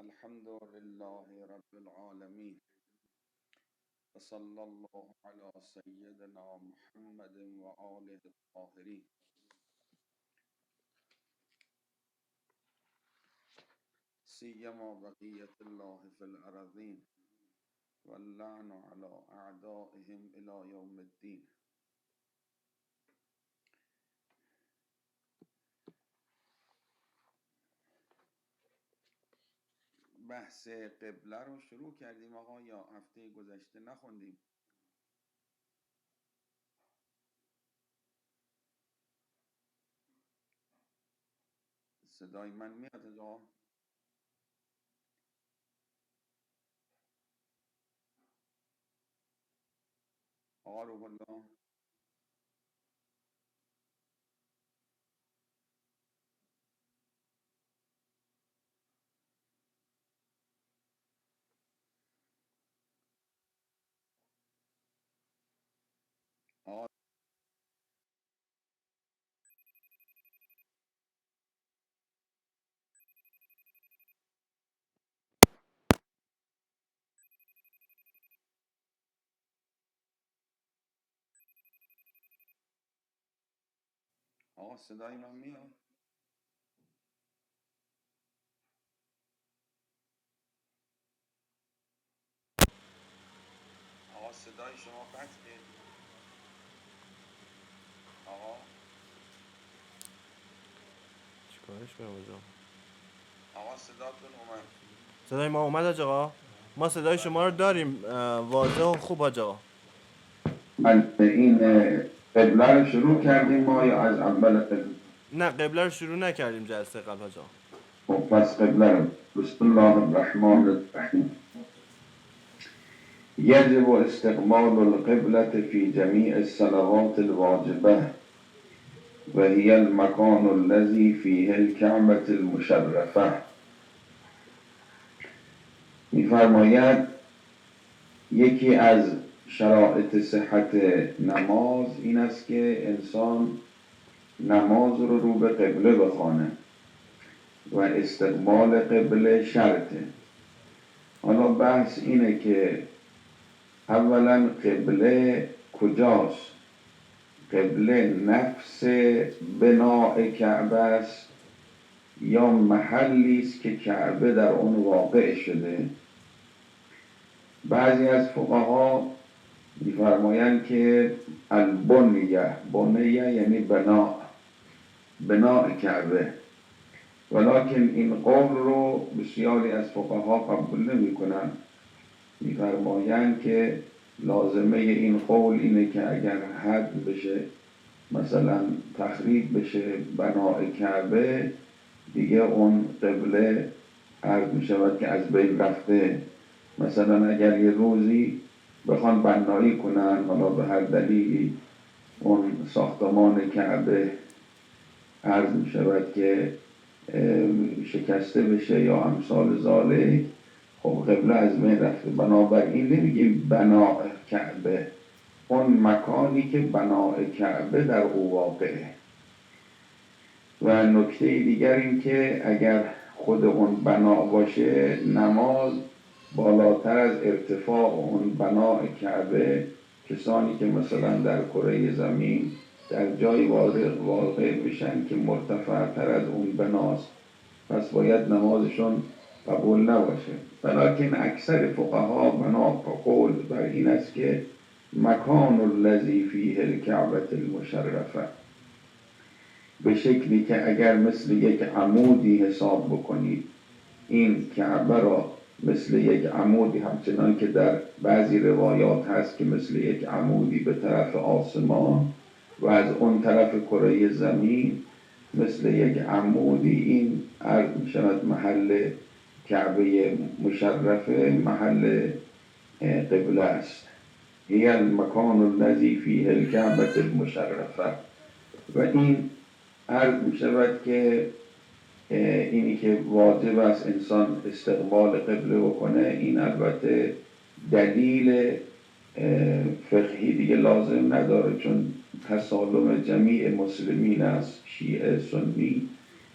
الحمد لله رب العالمين، وصلى الله على سيدنا محمد وآله الطاهرين. سيما بقية الله في الأرضين، واللعن على أعدائهم إلى يوم الدين. بحث قبله رو شروع کردیم آقا، یا هفته گذشته نخوندیم؟ صدای من میاد آقا؟ آقا روح الله. آقا صدای من میاد؟ آقا صدای شما قطعه. آقا چیکارش کنم آجا؟ آقا صداتون اومد. صدای ما اومد آقا؟ ما صدای شما رو داریم واضح و خوب آقا. این قبله رو شروع کردیم ما یا از اول قبله؟ نه قبله رو شروع نکردیم جلسه قبل آقا. خب پس قبله رو. بسم الله الرحمن الرحیم. يجب استقبال القبلة في جميع الصلوات الواجبة وهي المكان الذي فيه الكعبة المشرفة. می‌فرماید یکی از شرایط صحت نماز این است که انسان نماز رو به قبله بخوانه و استقبال قبله شرطه. حالا بحث اینه که اولا قبله کجاست؟ قبله نفس بناء کعبه است یا محلی است که کعبه در اون واقع شده؟ بعضی از فقها می‌فرمایند که بنیه یعنی بناء کعبه، ولکن این قول رو بسیاری از فقها قبول نمی‌کنند. می‌فرمایند که لازمه این قول اینه که اگر حد بشه، مثلا تخریب بشه بناء کعبه، دیگه اون قبله عرض می شود که از بین رفته. مثلا اگر یه روزی بخوان بنایی کنن، حالا به هر دلیلی اون ساختمان کعبه عرض می شود که شکسته بشه یا امثال ذالک، خب قبله از بین رفته. بنابراین نمیگیم بناء کعبه، اون مکانی که بناء کعبه در او واقعه. و نکته دیگر این که اگر خود اون بنا باشه، نماز بالاتر از ارتفاع اون بناء کعبه، کسانی که مثلا در کره زمین در جای واقع میشن که مرتفع تر از اون بناست، پس باید نمازشون قبول نباشه. ولیکن اکثر فقها بنا قول بر این است که مکان الذی فیه الکعبة المشرفه، به شکلی که اگر مثل یک عمودی حساب بکنید این کعبه را مثل یک عمودی، همچنان که در بعضی روایات هست که مثل یک عمودی به طرف آسمان و از اون طرف کره زمین مثل یک عمودی این عرض می شود محل کعبه مشرفه، محل قبله است. هی المکان الذی فیه الکعبة المشرفه. و این عرض می شود که اینی که واجب است انسان استقبال قبله بکنه، این البته دلیل فقهی دیگه لازم نداره، چون تسالم جمیع مسلمین است، شیعه سنی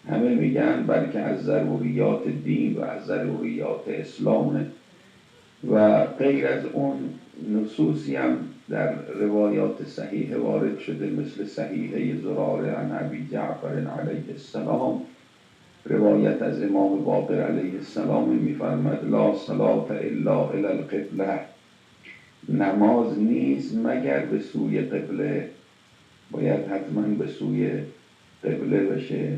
همه میگن بلکه از ضروریات دین و از ضروریات اسلامه و غیر از اون نصوصی هم در روایات صحیح وارد شده، مثل صحیحه زراره عن ابی جعفر علیه السلام، روایت از امام باقر علیه السلام میفرماد لا صلاة الا الی القبله، نماز نیست مگر به سوی قبله، باید حتما به سوی قبله بشه.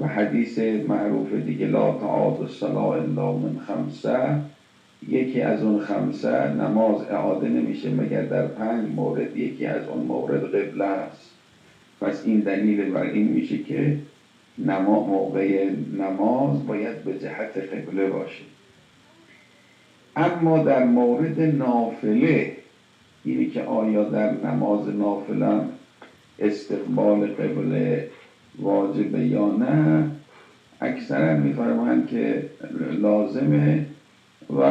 و حدیث معروف دیگه لا تعاد الصلاة الا من خمسه، یکی از اون خمسه نماز اعاده نمیشه مگر در 5 مورد، یکی از اون مورد قبله است. پس این دلیل بر این میشه که موقع نماز باید به جهت قبله باشه. اما در مورد نافله، اینی که آیا در نماز نافله استقبال قبله واجبه یا نه، اکثرا میفرمایند که لازمه و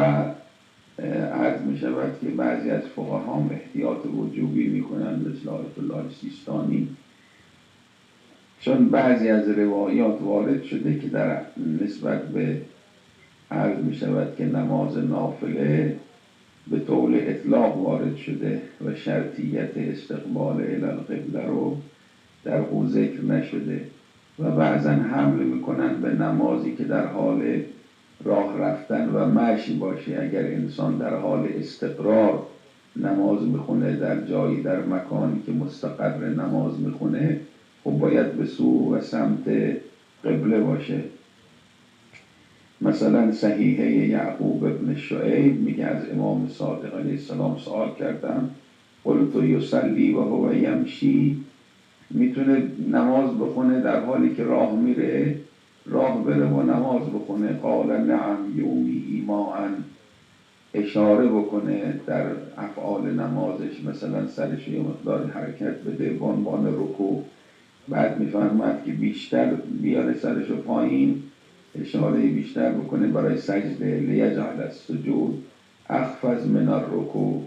عرض می شود که بعضی از فقها احتیاط وجوبی میکنن مثل آیت الله سیستانی، چون بعضی از روایات وارد شده که در نسبت به عرض می شود که نماز نافله به طول اطلاق وارد شده و شرطیت استقبال الی القبله رو در او ذکر نشده و بعضا حمل میکنن به نمازی که در حال راه رفتن و مشی باشه. اگر انسان در حال استقرار نماز میخونه، در جایی در مکانی که مستقر نماز میخونه، خب باید به سو و سمت قبله باشه. مثلا صحیحه یعقوب ابن شعیب میگه از امام صادق علیه السلام سوال کردم قلت یصلی و هو یمشی، میتونه نماز بخونه در حالی که راه میره، راه بره و نماز بخونه؟ قال نعم یومی ایماءن، اشاره بکنه در افعال نمازش، مثلا سرش یه مقدار حرکت بده به عنوان رکوع، بعد میفرماد که بیشتر بیاره سرشو پایین، اشاره بیشتر بکنه برای سجده، لیجعل السجود اخفض من الرکوع.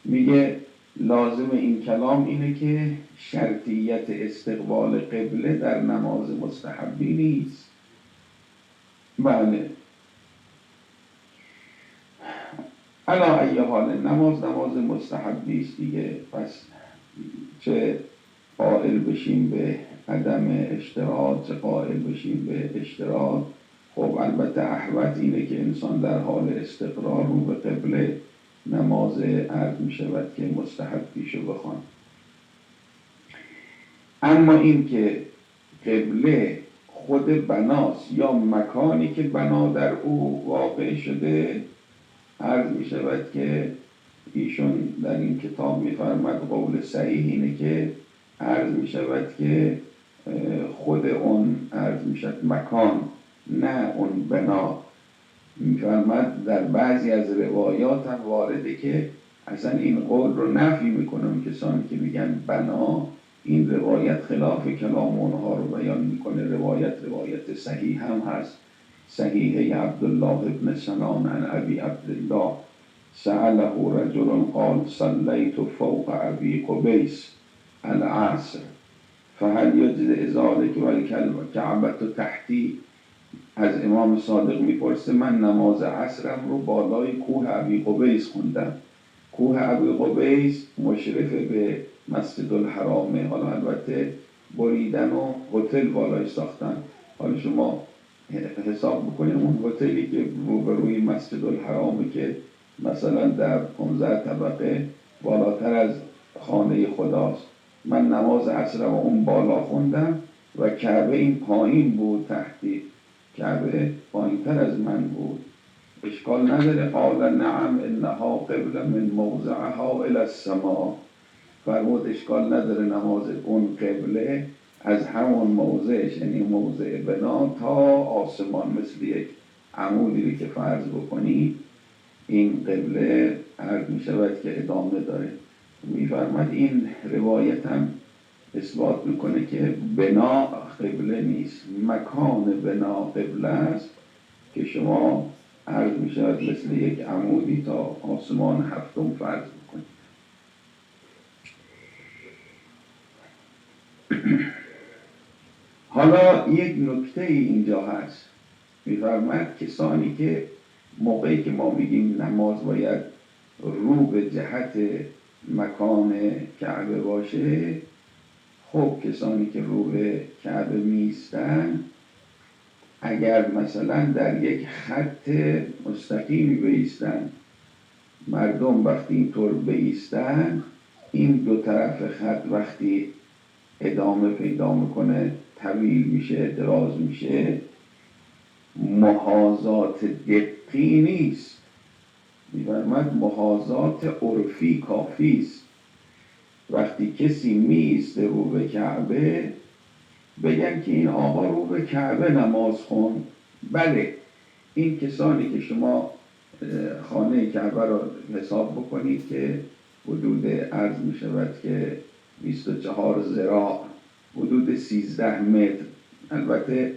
میگه لازم این کلام اینه که شرطیت استقبال قبله در نماز مستحبی نیست. بله، علا ای حال نماز مستحبی است دیگه، پس چه قائل بشیم به عدم اشتراط چه قائل بشیم به اشتراط. خب البته احوط اینه که انسان در حال استقرار رو به قبله نماز عرض می شود که مستحبیشو بخوان. اما این که قبله خود بناست یا مکانی که بنا در او واقع شده، عرض می شود که ایشون در این کتاب می فرمد قول صحیح اینه که عرض می شود که خود اون عرض می شود مکان، نه اون بنا. می فرمد در بعضی از روایات هم وارده که اصلا این قول رو نفی میکنم کسانی که میگن بنا، این روایت خلاف کلام اونها رو بیان میکنه. روایت صحیح هم هست، صحیح عبدالله ابن سنان عن ابی عبدالله سأله رجل قال صلیت فوق ابی قبیس العصر فهل یجزئ ذلک والکعبة تحتی. از امام صادق میپرسه من نماز عصرم رو بالای کوه ابی قبیس خوندم. کوه ابی قبیس مشرف به مسجد الحرامه، حالا البته بریدن و هتل بالای ساختن. حالا شما حساب بکنید اون هتلی که روبروی مسجد الحرامه که مثلا در 15 طبقه بالاتر از خانه خداست، من نماز عصرم اون بالا خوندم و کعبه این پایین بود، تحتی کعبه پایین تر از من بود، اشکال نداره؟ قال نعم انها قبل من موضعها الى السماء، فرمود اشکال نداره، نماز اون قبله از همون موضعش، یعنی موضع بنا تا آسمان، مثل یک عمودی که فرض بکنی این قبله عرض می شود که ادامه داره. میفرماد این روایت هم اثبات میکنه که بنا قبله نیست، مکان بنا قبله است که شما عرض می شود مثل یک عمودی تا آسمان هفتم فرض بکنید. حالا یک نکته اینجا هست، میفرماید کسانی که موقعی که ما میگیم نماز باید رو به جهت مکان کعبه باشه، خب کسانی که رو به کعبه میستن اگر مثلا در یک خط مستقیمی بایستن، مردم وقتی اینطور بایستن این دو طرف خط وقتی ادامه پیدا میکنه طویل میشه دراز میشه، محاذات دقی نیست، می‌فرماید محاذات عرفی کافی است. وقتی کسی میسته رو به کعبه بگن که این آقا رو به کعبه نماز خون. بله، این کسانی که شما خانه کعبه رو حساب بکنید که حدود عرض می شود که 24 ذراع، حدود 13 متر. البته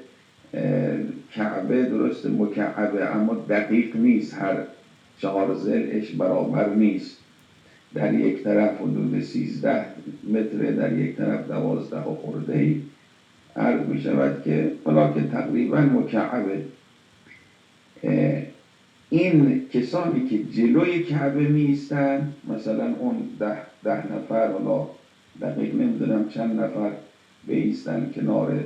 کعبه درست مکعبه اما دقیق نیست، هر 4 ضلعش برابر نیست. در یک طرف حدود 13 متر، در یک طرف 12 و خورده ای عرض می شود که ولیکن تقریبا مکعبه. این کسانی که جلوی کعبه می ایستن، مثلا اون 10 نفر، حالا دقیق نمیدونم چند نفر بایستن کنار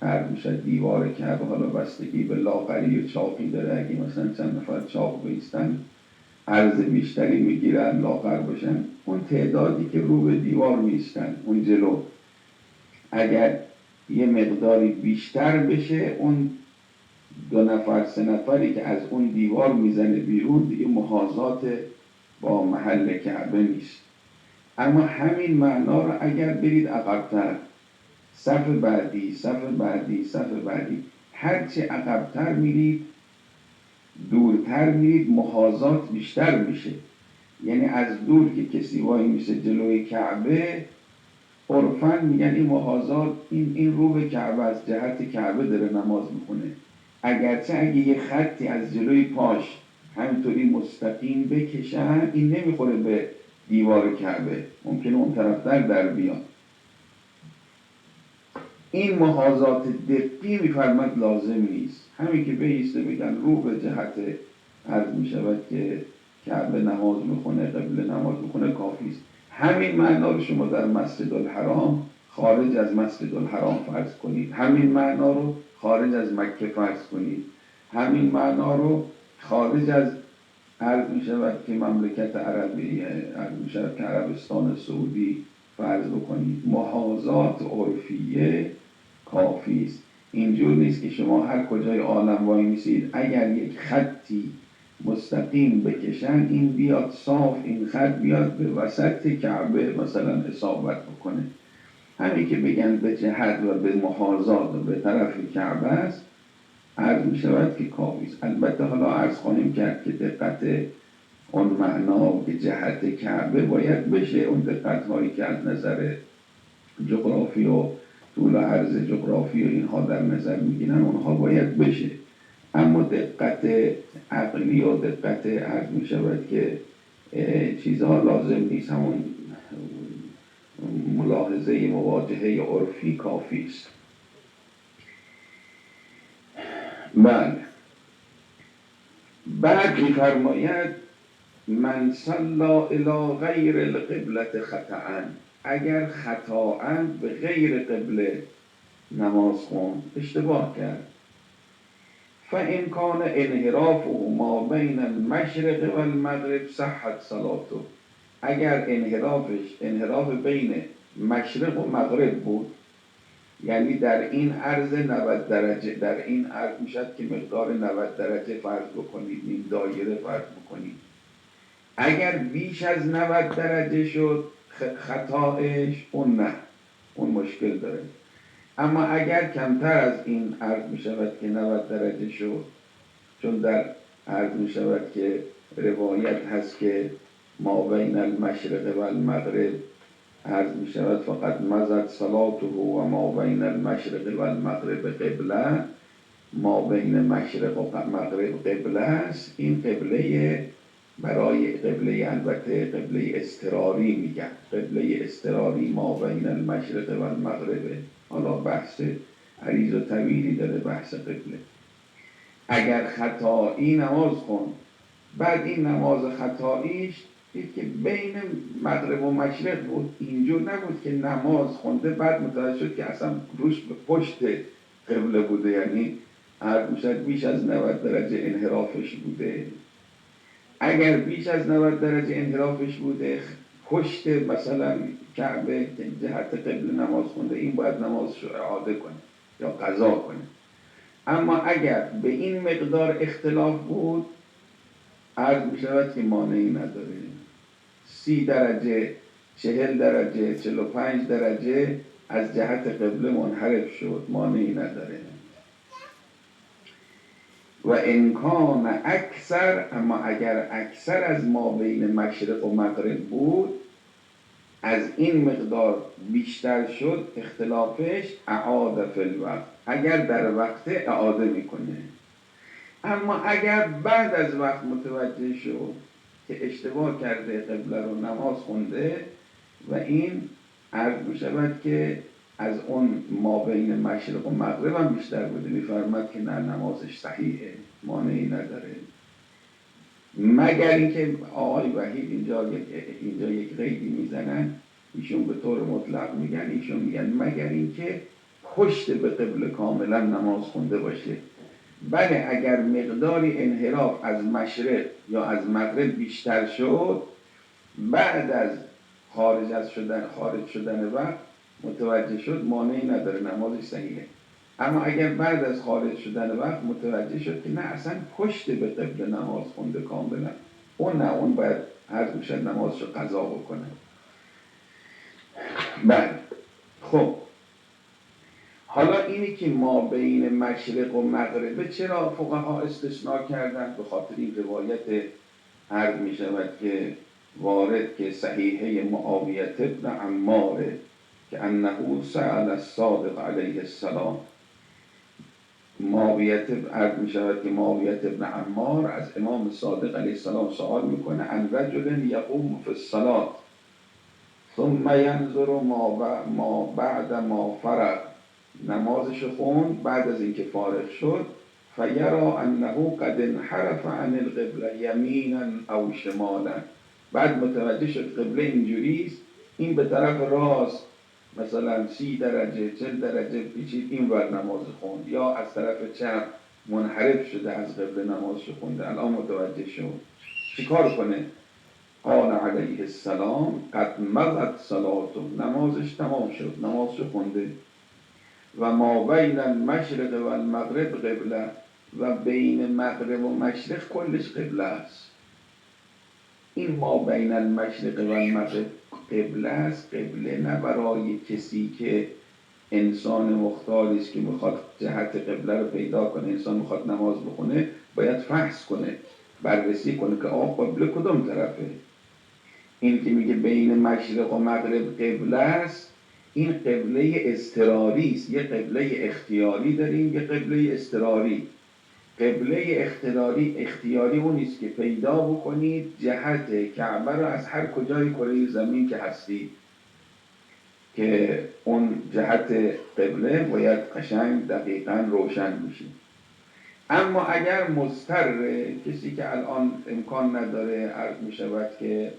عرض می شود دیوار کعبه، حالا بستگی به لاغری و چاقی داره، اگه مثلا چند نفر چاق بایستن عرض بیشتری میگیرن، لاغر باشن، اون تعدادی که رو به دیوار میستن اون جلو اگر یه مقداری بیشتر بشه، اون 2 نفر 3 نفری که از اون دیوار میزنه بیرون دیگه محاذات با محل کعبه نیست. اما همین معنا رو اگر برید عقب‌تر، صف بعدی صف بعدی صف بعدی، هرچه عقب‌تر میرید دورتر میرید محاذات بیشتر میشه. یعنی از دور که کسی وای میشه جلوی کعبه، عرفاً میگن این محاذات، این رو به کعبه، از جهت کعبه داره نماز میخونه. اگرچه اگه یه خطی از جلوی پاش همینطوری مستقیم بکشن این نمیخوره به دیوار کعبه، ممکنه اون طرفتر در بیاد. این محاذات دقی میفرماد لازم نیست. همین که بایسته بگن رو به جهت عرض میشود که کعبه نماز میخونه، قبله نماز میخونه، کافی است. همین معنا رو شما در مسجد الحرام خارج از مسجد الحرام فرض کنید، همین معنا رو خارج از مکه فرض کنید، همین معنا رو خارج از عرض میشود که مملکت عربی، عرض میشود که عربستان سعودی فرض بکنید. محاذات عرفیه کافی است. اینجور نیست که شما هر کجای عالم وای میسید اگر یک خطی مستقیم بکشن این بیاد صاف، این خط بیاد به وسط کعبه مثلا اصابت بکنه. همین که بگن به جهت و به محاذات و به طرف کعبه است عرض می شود که کافی است. البته حالا عرض خواهیم کرد که دقت اون معنا به جهت کعبه باید بشه، اون دقت هایی که از نظر جغرافی و طول و عرض جغرافی و اینها در نظر میگیرن اونها باید بشه، اما دقت عقلی و دقت عرض می شود که چیزها لازم نیست، همون ملاحظه مواجهه عرفی کافی است. بله، بعد می‌فرماید من صلی الی غیر القبلة خطأ، اگر خطاً به غیر قبله نماز خوند، اشتباه کرد، فإن کان انحرافه ما بین المشرق و المغرب صحت صلاته، اگر انحراف بین مشرق و مغرب بود، یعنی در این عرض 90 درجه، در این عرض میشد که مقدار 90 درجه فرض بکنید، این دایره فرض بکنید، اگر بیش از 90 درجه شد خطایش اون نه، اون مشکل داره. اما اگر کمتر از این عرض می شود که 90 درجه شد، چون در عرض می شود که روایت هست که ما بین المشرق و المغرب عرض می شود فقط مزد صلاته و ما بین المشرق و المغرب قبله، ما بین مشرق و مغرب قبله است. این قبله برای قبله، البته قبله اضطراری میگن، قبله اضطراری ما بین المشرق و المغرب. حالا بحث عریض و طویلی داره بحث قبله. اگر خطایی نماز خون، بعد این نماز خطاییش دید که بین مغرب و مشرق بود، اینجور نبود که نماز خونده بعد متوجه شد که اصلا روش به پشت قبله بوده، یعنی هر میشد بیش از 90 درجه انحرافش بوده. اگر بیش از 90 درجه انحرافش بوده، پشت مثلا کعبه جهت قبله نماز خونده، این باید نمازش رو اعاده کنه یا قضا کنه. اما اگر به این مقدار اختلاف بود، عرض می شود که مانعی نداره. 30 درجه، 40 درجه، 45 درجه از جهت قبله منحرف شد، مانعی نداره. و امکان اکثر، اما اگر اکثر از ما بین مشرق و مغرب بود، از این مقدار بیشتر شد اختلافش، اعاده فی الوقت، اگر در وقت اعاده میکنه. اما اگر بعد از وقت متوجه شد که اشتباه کرده، قبله رو نماز خونده، و این عرض می شود که از اون ما بین مشرق و مغرب هم بیشتر بوده، میفرماد که نه، نمازش صحیحه، مانعی نداره. مگر اینکه آقای وحید اینجا یک قیدی میزنن، ایشون به طور مطلق میگن، ایشون میگن مگر اینکه پشت به قبله کاملا نماز خونده باشه. بله، اگر مقداری انحراف از مشرق یا از مغرب بیشتر شد، بعد از خارج شدن وقت متوجه شد، مانعی نداره، نمازش صحیحه. اما اگر بعد از خارج شدن وقت متوجه شد که نه، اصلا پشت به قبله نماز خونده کاملا، اون باید هر میشد نمازش رو قضا بکنه. بله. خب حالا اینی که ما بین مشرق و مغربه چرا فقها استثناء کردن؟ به خاطر این روایت عرض می شود که وارد که صحیحه معاویه ابن عماره که انه سأل الصادق علیه السلام، عرض می شود که معاویه ابن عمار از امام صادق علیه السلام سوال میکنه عن رجل یقوم فی الصلاة ثم ینظر ما بعد ما فرغ، نمازش خوند بعد از اینکه فارغ شد، فیرا انه قد انحرف عن القبله یمینا او شمالا، بعد متوجه شد قبله اینجوریست، این به طرف راست مثلا 30 درجه 40 درجه پیچید این ور نماز خوند، یا از طرف چپ منحرف شده از قبله نمازش خونده. الان متوجه شد چیکار کنه؟ قال علیه السلام قد مضت صلاته، نمازش تمام شد، نمازش خونده. و ما بین المشرق و المغرب قبله، و بین مغرب و مشرق کلش قبله است. این ما بین المشرق و المغرب قبله است، قبله نه برای کسی که انسان مختاری است که میخواد جهت قبله رو پیدا کنه، انسان میخواد نماز بخونه باید فحص کنه، بررسی کنه که آقا قبله کدوم طرفه. این که میگه بین مشرق و مغرب قبله است، این قبله اضطراری است. یه قبله اختیاری داریم، یه قبله اضطراری. قبله اختیاری اون است که پیدا بکنید جهت کعبه رو از هر کجای کره زمین که هستید، که اون جهت قبله باید قشنگ دقیقاً روشن میشه. اما اگر مضطر، کسی که الان امکان نداره، عرض میشود که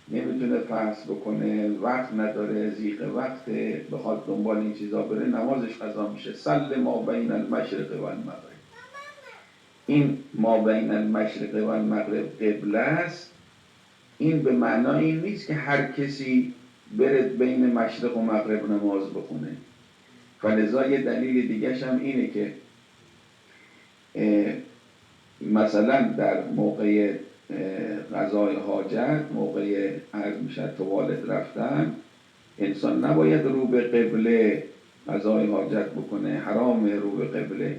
نمیتونه فحص بکنه، وقت نداره، ضیق وقت، بخواد دنبال این چیزا بره، نمازش قضا میشه. صل ما بین المشرق و المغرب، این ما بین المشرق و المغرب قبله است. این به معنای این نیست که هر کسی بره بین مشرق و مغرب نماز بخونه. فلذا یه دلیل دیگه هم اینه که مثلا در موقع قضای حاجت، موقع عرض میشد توالت رفتن، انسان نباید رو به قبله قضای حاجت بکنه، حرام رو به قبله.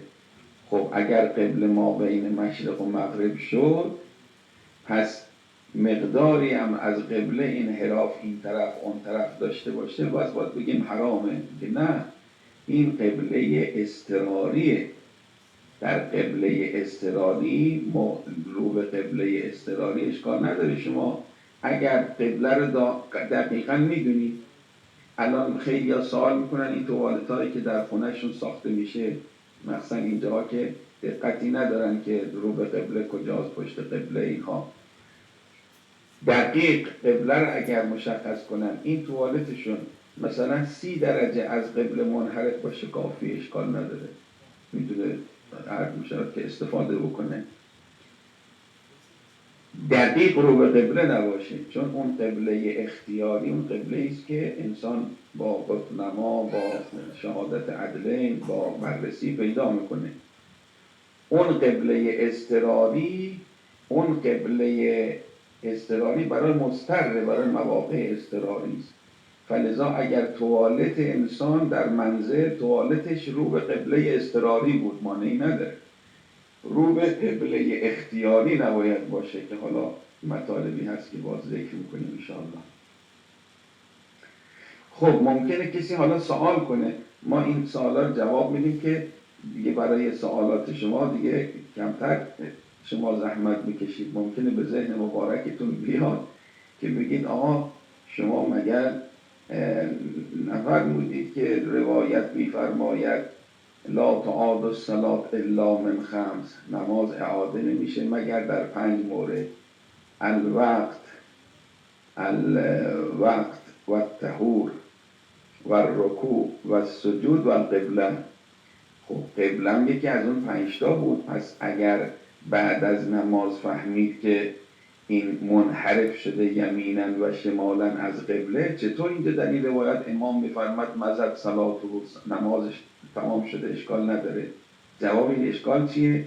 خب اگر قبله ما بین مشرق و مغرب شد، پس مقداری هم از قبله انحراف این طرف اون طرف داشته باشه، باید بگیم حرامه. که نه، این قبله اضطراریه. در قبله اضطراری رو به قبله اضطراری اشکال نداره. شما اگر قبله رو دقیقا میدونید، الان خیلی ها سوال میکنن این توالت هایی که در خونهشون ساخته میشه، مثلا اینجا که دقتی ندارن که رو به قبله کجاست، پشت قبله، اینها دقیق قبله رو اگر مشخص کنن، این توالتشون مثلا 30 درجه از قبله منحرف باشه کافی، اشکال نداره، میتونه عرض میشه که استفاده بکنه. دقیق رو به قبله نباشه، چون اون قبله اختیاری اون قبله است که انسان با قطب‌نما، با شهادت عدلین، با بررسی پیدا میکنه. اون قبله اضطراری، اون قبله اضطراری برای مضطره، برای مواقع اضطراری است. فلذا اگر توالت انسان در منزل توالتش رو به قبله اضطراری بود، مانعی نداره. رو به قبله اختیاری نباید باشه که حالا مطالبی هست که باز ذکر میکنیم انشاءالله. خب ممکنه کسی حالا سوال کنه، ما این سوالا رو جواب میدیم که دیگه برای سوالات شما دیگه کمتر شما زحمت میکشید. ممکنه به ذهن مبارکتون بیاد که بگید آقا شما مگر نفرمودید که روایت میفرماید لا تعاد الصلاة الا من خمس، نماز اعاده نمیشه مگر در 5 مورد: الوقت، الوقت و الطهور و الرکوع و السجود و القبله. خب قبله هم یکی از اون 5 تا بود. پس اگر بعد از نماز فهمید که این منحرف شده یمینا و شمالا از قبله، چطور اینجا در این روایت امام میفرماد مزد صلات و نمازش تمام شده، اشکال نداره؟ جواب این اشکال چیه؟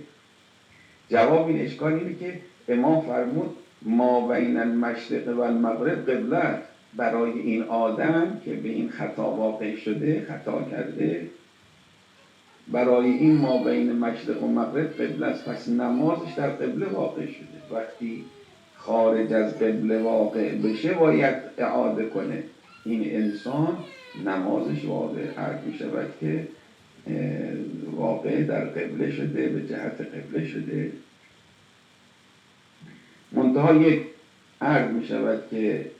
جواب این اشکال اینه که امام فرمود ما بین المشرق و المغرب قبله. برای این آدم که به این خطا واقع شده، خطا کرده، برای این ما بین مشرق و مغرب قبله است. پس نمازش در قبله واقع شده. وقتی خارج از قبله واقع بشه باید اعاده کنه. این انسان نمازش واقع عرض می شود که واقع در قبله شده، به جهت قبله شده. منتها یک عرض می شود که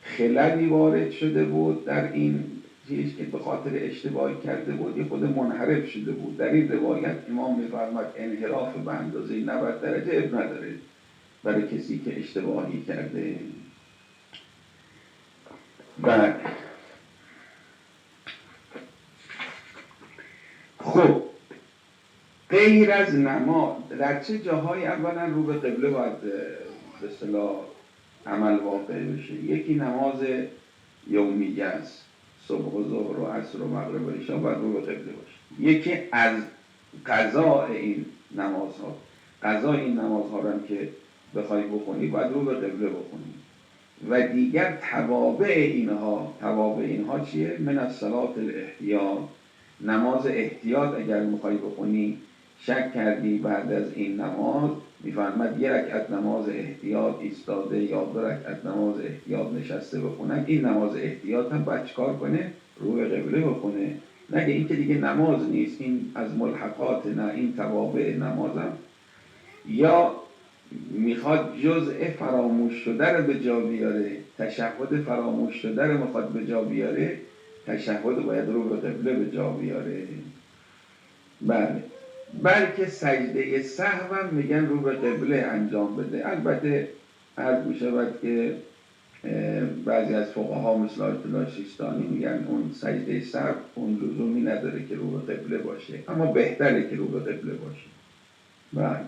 خللی وارد شده بود در این چیز که به خاطر اشتباهی کرده بود، یه خود منحرف شده بود. در این روایت امام می‌فرماید انحراف به اندازه 90 درجه اب نداره برای کسی که اشتباهی کرده. بعد خب غیر از نماز در چه جاهای اولا رو به قبله باید به اصطلاح عمل واقع بشه؟ یکی نماز یومیه است، صبح و ظهر و عصر و مغرب و عشا باید رو به قبله باشه. یکی از قضاء این نمازها، قضاء این نمازها رو هم که بخوای بخونی باید رو به قبله بخونی. و دیگر توابع اینها چیه؟ من الصلاة الاحتیاط، نماز احتیاط اگر میخوای بخونی، شک کردی بعد از این نماز، میفرماد 1 رکعت نماز احتیاط ایستاده یا 2 رکعت نماز احتیاط نشسته بخونن. این نماز احتیاط هم باید چکار کنه؟ رو به قبله بخونه. نگه این که دیگه نماز نیست، این از ملحقات، نه این توابع نمازم. یا میخواد جزء فراموش شده رو به جا بیاره، تشهد فراموش شده رو میخواد به جا بیاره، تشهد باید رو به قبله به جا بیاره. بله، بلکه سجده سهو هم میگن رو به قبله انجام بده. البته عرض میشود که بعضی از فقها مثل آیت الله سیستانی میگن اون سجده سهو اون لزومی نداره که رو به قبله باشه، اما بهتره که رو به قبله باشه. بله.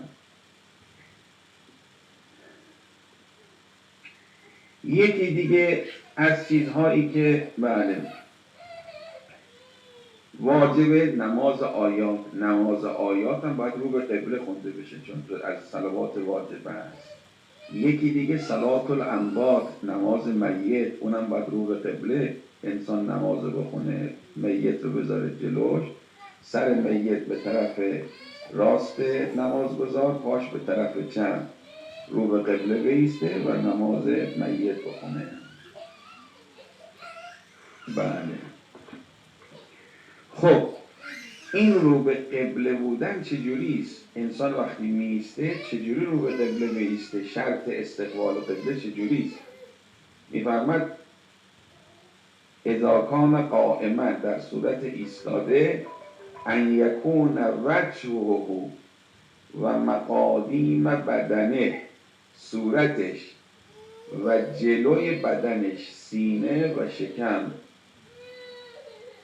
یکی دیگه از چیزهایی که بله واجب نماز آیات هم باید رو به قبله خونده بشه، چون از صلوات واجبه هست. یکی دیگه صلات الانبات، نماز میت، اونم باید رو به قبله انسان نماز بخونه، میت رو بذاره جلوش، سر میت به طرف راست نماز گذار، پاش به طرف چپ، رو به قبله بایسته و نماز میت بخونه. بله. خب این رو به قبله بودن چجوریست؟ انسان وقتی میسته چجوری رو به قبله میسته؟ شرط استقبال قبله چجوریست؟ میفرماد اذا کان قائما در صورت ایستاده، ان یکون وجهه و مقادیم بدنه، صورتش و جلوی بدنش، سینه و شکم،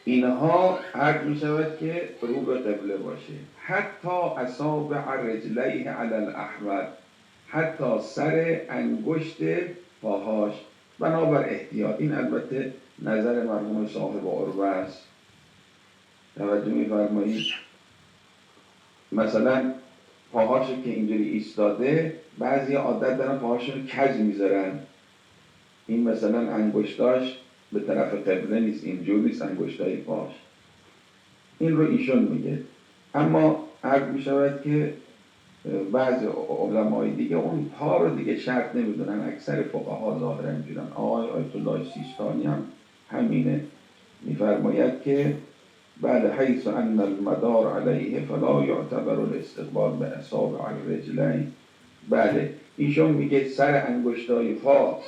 اینها عرض می شود که رو به قبله باشه. حتی اصابع رجلیه علی الاحمر، حتی سر انگشت پاهاش، بنابر احتیاط. این البته نظر مرحوم صاحب عروه است. توجه می فرمایید؟ مثلا پاهاشو که اینجوری ایستاده، بعضی عادت دارن پاهاشون کج میذارن، این مثلا انگشتاش به طرف قبله نیست، اینجور نیست انگشتای پاش. این رو ایشون میگه. اما عرض میشود که بعضی علمای دیگه اون پا رو دیگه شرط نمیدونن. اکثر فقها ظاهرا میدونن. آقای آیت الله سیستانی هم همینه، میفرماید که بعد حیث ان المدار علیه فلا یعتبر الاستقبال به اصابع الرجلین. بله، ایشون میگه سر انگشتای پا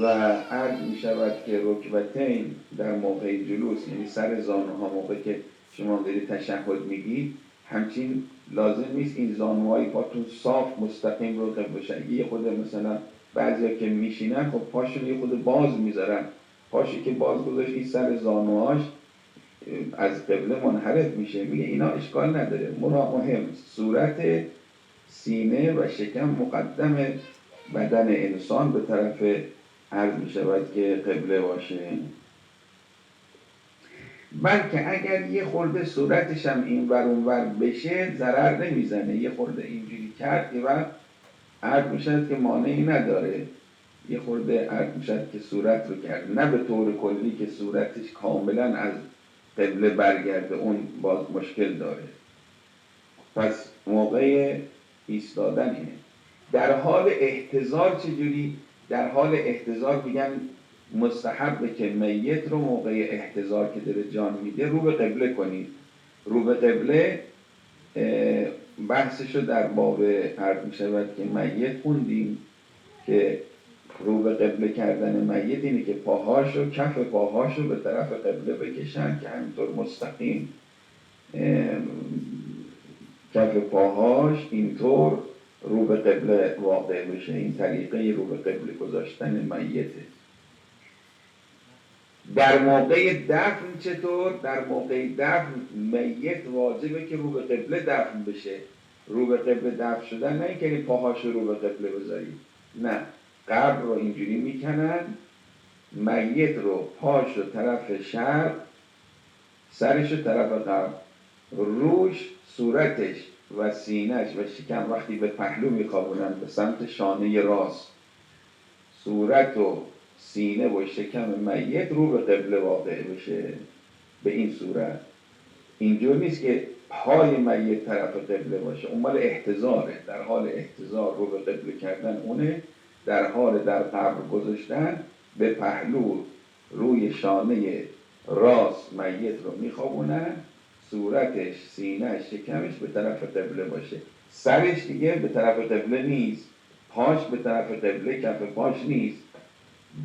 و عرض می شود که رکبتین در موقع جلوس، یعنی سر زانوها موقع که شما دارید تشهد میگید، همچین لازم نیست این زانوهای پاتون صاف مستقیم رو قبله بشه. یه خود مثلا بعضیا که میشینن خب پاشون یه خود باز میذارن، پاشی که باز گذاشت این سر زانوهاش از قبله منحرف میشه. میگه اینا اشکال نداره، مهم صورت، سینه و شکم مقدم بدن انسان به طرف عرض می شود که قبله باشه. بلکه اگر یه خورده صورتش هم این ور اون ور بشه ضرر نمیزنه. یه خورده اینجوری کرد که وقت عرض می شود که مانعی نداره. یه خورده عرض می شود که صورت رو کرد، نه به طور کلی که صورتش کاملا از قبله برگرده، اون باز مشکل داره. پس موقع ایستادن اینه. در حال احتضار چجوری؟ در حال احتضار میگن مستحبه که میت رو موقع احتضار که داره جان میده رو به قبله کنید. رو به قبله بحثشو در باب عرض میشود که میت خوندیم که رو به قبله کردن میت اینه که پاهاشو، کف پاهاشو به طرف قبله بکشن که همینطور مستقیم کف پاهاش اینطور رو به قبله واقع بشه. این طریقه رو به قبله گذاشتن میته. در موقع دفن چطور؟ در موقع دفن میت واجبه که رو به قبله دفن بشه. رو به قبله دفن شدن نه اینکه پاهاش رو به قبله بذارید، نه، قبر رو اینجوری میکنن، میت رو پاش رو طرف شرق، سرش رو طرف غرب، روش، صورتش و سینهش و شکم وقتی به پهلو میخوابونن به سمت شانه راست، صورت و سینه و شکم میت رو به قبله واقع بشه. به این صورت. اینجور نیست که پای میت طرف قبله باشه، اون مال احتضاره. در حال احتضار رو به قبله کردن اونه. در حال در قبر گذاشتن به پهلو روی شانه راست میت رو میخوابونن، صورتش، سینهش، شکمش به طرف قبله باشه. سرش دیگه به طرف قبله نیست، پاش به طرف قبله، کف پاش نیست،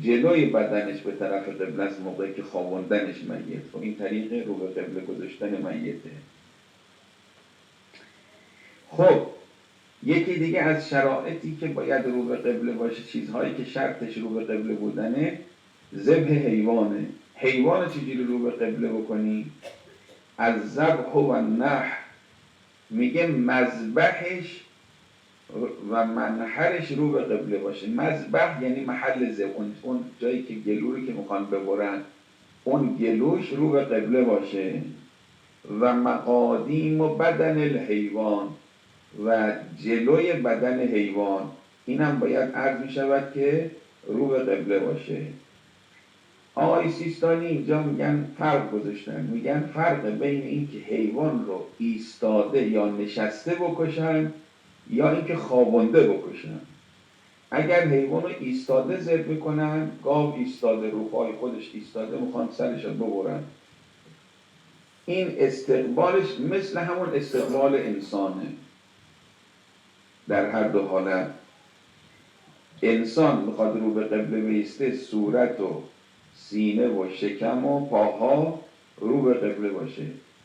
جلوی بدنش به طرف قبله است موقعی که خوابوندنش میت رو. این طریق رو به قبله گذاشتن میته. خب یکی دیگه از شرایطی که باید رو به قبله باشه، چیزهایی که شرطش رو به قبله بودنه، ذبح حیوانه. حیوان چجوری رو به قبله بکنی؟ از ذبح و نحر، میگه مذبحش و منحرش رو به قبله باشه. مذبح یعنی محل ذبح، اون جایی که گلوری که میخوان ببرن اون گلوش رو به قبله باشه. و مقادیم و بدن الحیوان، و جلوی بدن حیوان، اینم باید عرض میشود که رو به قبله باشه. آقای سیستانی اینجا میگن فرق گذاشتن، میگن فرق بین این که حیوان رو ایستاده یا نشسته بکشن یا اینکه خوابنده بکشن. اگر حیوان رو ایستاده ذبح میکنن، گاو ایستاده رو پای خودش ایستاده میخوان سرش رو ببرن، این استقبالش مثل همون استقبال انسانه. در هر دو حالت انسان میخواد رو به قبله بیسته، صورت و سینه و شکم و پاها رو به قبله باشه.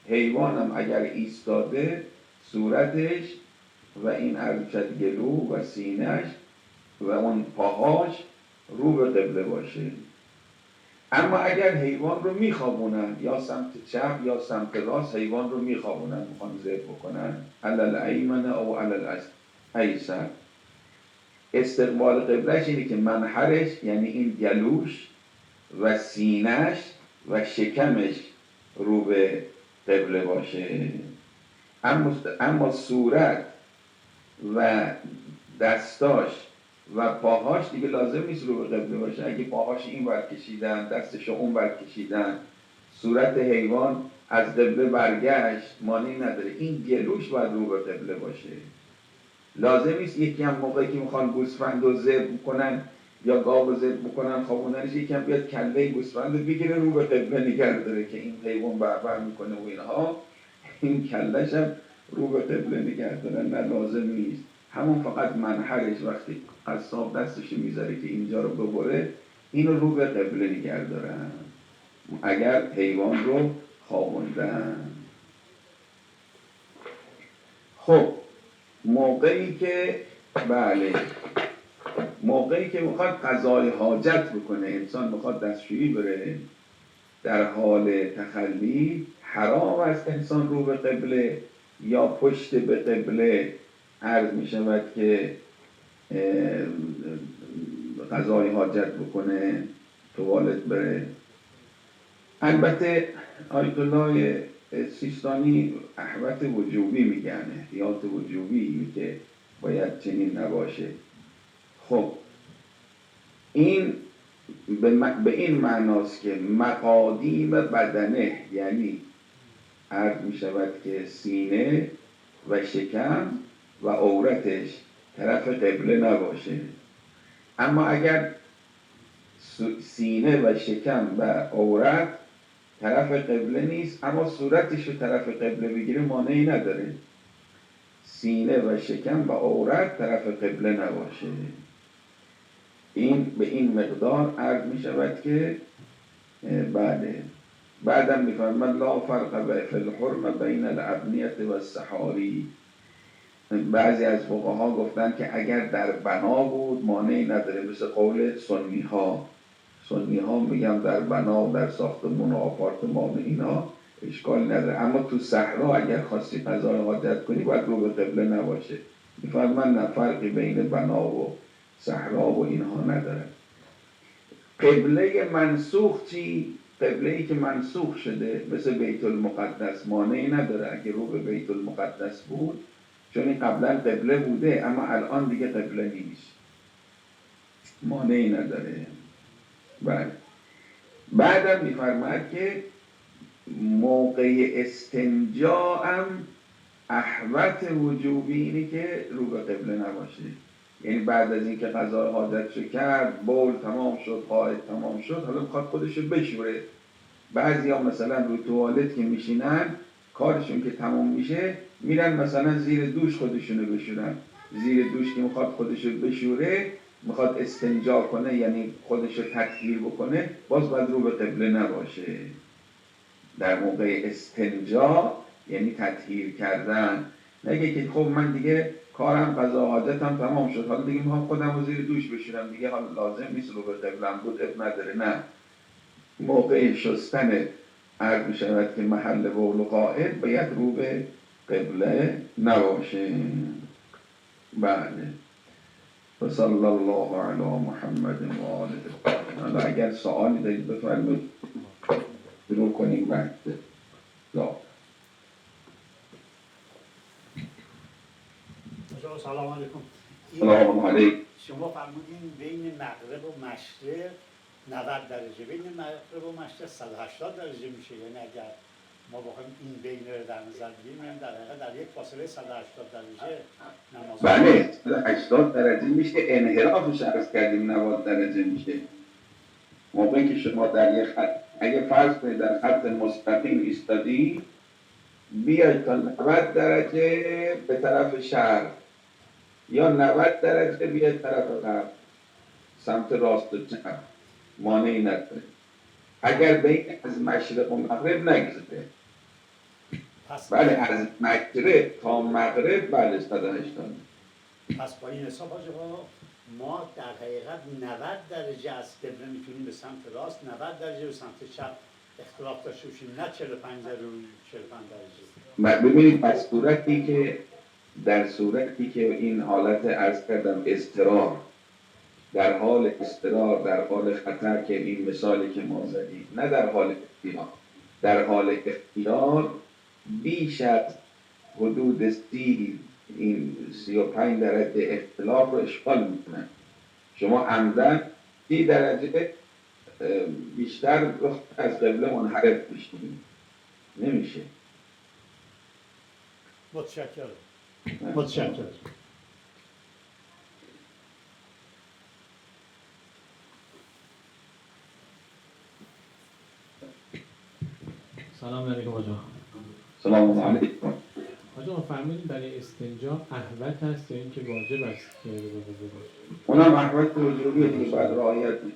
حیوانم اگر ایستاده صورتش و این ارچد گلو و سینهش و اون پاهاش رو به قبله باشه. اما اگر حیوان رو میخوابونن یا سمت چپ یا سمت راست حیوان رو میخوابونن، میخوان ذبح بکنن، علل ایمن او علل ایسر، استقبال قبلش اینه که منحرش یعنی این گلوش و سینهش و شکمش رو به قبله باشه. اما صورت و دستاش و پاهاش دیگه لازم نیست رو به قبله باشه. اگه پاهاش این ور کشیدن، دستش اون ور کشیدن، صورت حیوان از قبله برگشت، مانعی نداره. این گلوش باید رو به قبله باشه. لازم نیست یکی هم موقعی که میخوان گوسفند رو ذبح کنن یا گاو رو ذبح بکنن خوابوندنش، یکی هم بیاد کله گوسفند رو بگیره رو به قبله نگه داره که این حیوان بربر میکنه و اینها، این کلش هم رو به قبله نگه دارن. نه، لازم نیست. همون فقط منحرش وقتی قصاب دستش میذاره که اینجا رو ببره، اینو رو به قبله نگه دارن اگر حیوان رو خوابوندن. خب موقعی که میخواد قضای حاجت بکنه، انسان میخواد دستشویی بره در حال تخلی، حرام است انسان رو به قبله یا پشت به قبله عرض می شود که قضای حاجت بکنه، توالت بره. البته آیت الله سیستانی احوت وجوبی میگن، احتیاط وجوبی که باید چنین نباشه. خب این به این معناست که مقادیم بدنه، یعنی عرض می شود که سینه و شکم و عورتش طرف قبله نباشه. اما اگر سینه و شکم و عورت طرف قبله نیست اما صورتش رو طرف قبله بگیره، مانعی نداره. سینه و شکم و عورت طرف قبله نباشه. این به این مقدار عرض می شود که بعدم میفرماد لا فرق فی الحرم بین الابنیه و السحاری. بعضی از فقها گفتن که اگر در بنا بود مانعی نداره، مثل قول سنی ها میگم در بنا، در ساختمون و آپارتمان اینا اشکال نداره، اما تو صحرا اگر خواستی قضای حاجت کنی باید رو به قبله نباشه. میفرمان نه فرقی بین بنا و صحرا و اینها نداره. قبله منسوخ چی؟ قبله‌ای که منسوخ شده مثل بیت المقدس مانعی نداره اگه رو به بیت المقدس بود، چون این قبلا قبله بوده اما الان دیگه قبله نیست، مانعی نداره. بله. بعدم میفرماید که موقع استنجا هم احوت وجوبی اینه که رو به قبله نباشه. یعنی بعد از اینکه قضای حاجتشو کرد، بول تمام شد، قائد تمام شد، حالا میخواد خودشو بشوره. بعضی ها مثلا رو توالت که میشینن کارشون که تمام میشه میرن مثلا زیر دوش خودشونو بشورن. زیر دوش که میخواد خودشو بشوره، میخواد استنجا کنه یعنی خودشو تطهیر بکنه، باز باید رو به قبله نباشه. در موقع استنجا یعنی تطهیر کردن، نگه که خب من دیگه کارم قضا حاجتم تمام شد، حالا دیگه میخوام خودم رو زیر دوش بشورم، دیگه حالا لازم نیست رو به قبلم بود، اب نداره. نه، موقع شستن عرض می شود که محل بول و قائد باید رو به قبله نباشه. بله. و صلی الله علی محمد و آله. حالا اگر سوالی دارید بفرمایید شروع کنیم. بعد سلام علیکم. سلام علیکم. شما فرمودین بین مغرب و مشرق 90 درجه، بین مغرب و مشرق 180 درجه میشه. یعنی اگر ما بخوایم این بین رو در نظر بگیریم، یعنی در حقیقت در یک فاصله 180 درجه نماز. بله، 180 درجه میشه، انحرافش عرض کردیم 90 درجه میشه. موقعی که شما در یک خط، اگه فرض کنید در خط مستقیم ایستادی، بیاید تا 90 درجه به طرف شرق یا 90 درجه بیاید طرف غرب، سمت راست و چپ، مانعی نداره. اگر بین از مشرق و مغرب نگذره. پس بله از مشرق تا مغرب بله 180. پس با این حساب حاج آقا ما در حقیقت 90 درجه از قبله میتونیم به سمت راست، 90 درجه به سمت چپ اختلاف داشته باشیم، نه 45 درجه و 45 درجه. ببینید در صورتی که این حالت عرض کردم اضطرار، در حال اضطرار، در حال خطر که این مثالی که ما زدیم، نه در حال اختیار، در حال اختیار بیش از حدود 35 درجه اختلاف رو اشغال میکنن. شما عمدن 30 درجه بیشتر از قبله منحرف میشید، نمیشه. متشکرم. سلام علیکم آقا. سلام علیکم. آقا فرمودید برای استنجا احوط هست یا اینکه واجب است که به وضو باشه؟ اونم احوط وجوبیه دیگه، باید رعایت کنید.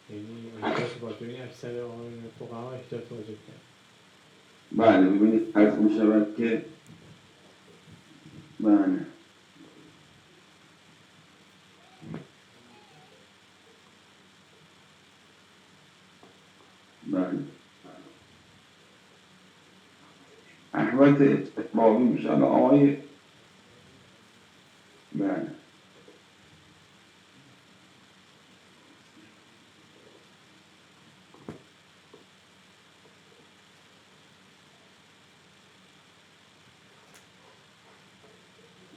یعنی احتیاط واجبی اکثر آقایون فقها احتیاط واجب کرد. بله ببینید عرض می شود که بله بله احوط استحبابی میشه. حالا آقای بله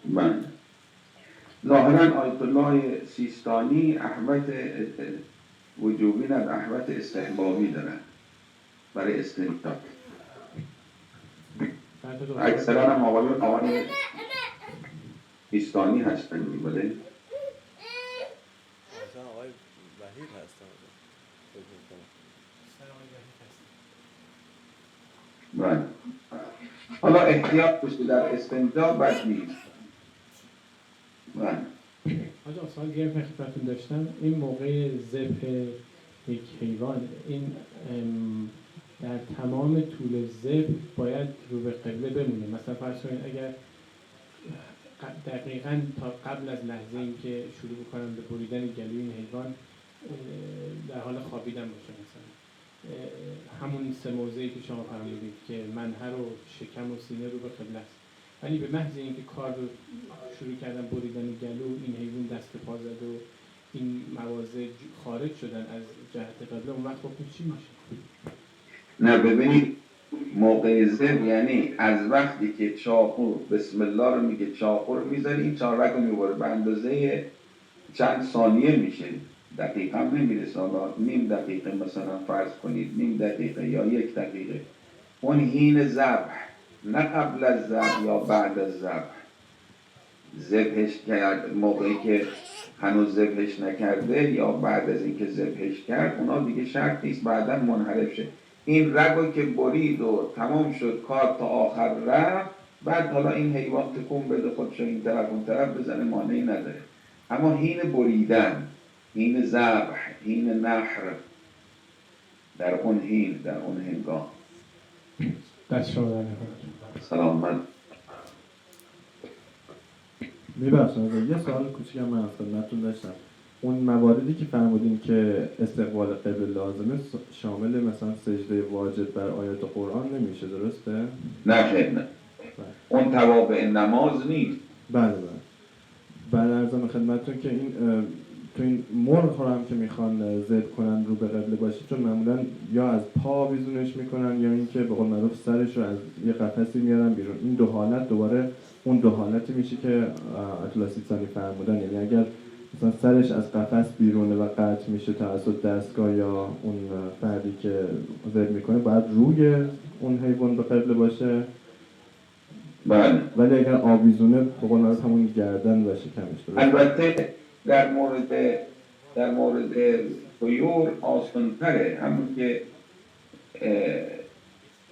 بله ظاهرا آیت الله سیستانی احوط وجوبی نداره، احوط استحبابی دارن برای استنجا. اکثرا هم آقای سیستانی هستن بله. مثلا آقای وحید هستن. بله حالا احتیاط بشه در استنجا بد نیست. بله آقا سوال دیگه خدمتتون داشتم، این موقع ذبح یک حیوان این در تمام طول ذبح باید رو به قبله بمونه؟ مثلا فرض کنید اگر دقیقاً تا قبل از لحظه اینکه شروع بکنم به بریدن گلوی این حیوان در حال خوابیدن باشه، مثلا همون سه موضعی که شما فرمودید که منحر و شکم و سینه رو به قبله است، ولی به محض اینکه کار رو شروع کردن بریدن گلو، این حیوان دست پا زد و این مواضع خارج شدن از جهت قبله، اون وقت حکم چی میشه؟ نه ببینید موقع ذبح یعنی از وقتی که چاقو بسم الله رو میگه چاقو رو میذاری این چارک رو میبره به اندازه چند ثانیه میشه، دقیقا نمیرسه، نیم دقیقه مثلا فرض کنید، نیم دقیقه یا 1 دقیقه. اون حین ذبح، نه قبل از ذبح یا بعد از ذبح. ذبحش کرد موقعی که هنوز ذبحش نکرده یا بعد از اینکه ذبحش کرد، اونا دیگه شرط نیست بعداً منحرف شه. این رگو که برید و تمام شد کار تا آخر رفت، بعد حالا این حیوان تکون بده خودشو این طرف اون طرف بزنه مانعی نداره. اما حین بریدن، حین ذبح، حین نحر، در اون حین، در اون هنگام. دست شما در سلامت. میبخشید یه سوال کوچیک من از خدمتتون داشتم. اون مواردی که فرمودین که استقبال قبل لازمه شامل مثلا سجده واجب بر آیات قرآن نمیشه، درسته؟ نه خیر نه. اون توابع نماز نیست. بله بعد ارزم خدمتتون که این تو این مرغ هم که میخوان ذبح کنن رو به قبله باشه، چون معمولا یا از پا آویزونش میکنن یا اینکه به قول معروف سرش رو از یه قفسی میارن بیرون. این دو حالت دوباره اون دو حالتی میشه که اطلاع سیستانی فرمودن، یعنی اگر مثلا سرش از قفس بیرونه و قطع میشه توسط دستگاه یا اون فردی که ذبح میکنه، باید روی اون حیوان به قبله باشه. بله. ولی اگر آویزونه به قول معروف همون گردن و شکمش. البته در مورد طیور آسان‌تره،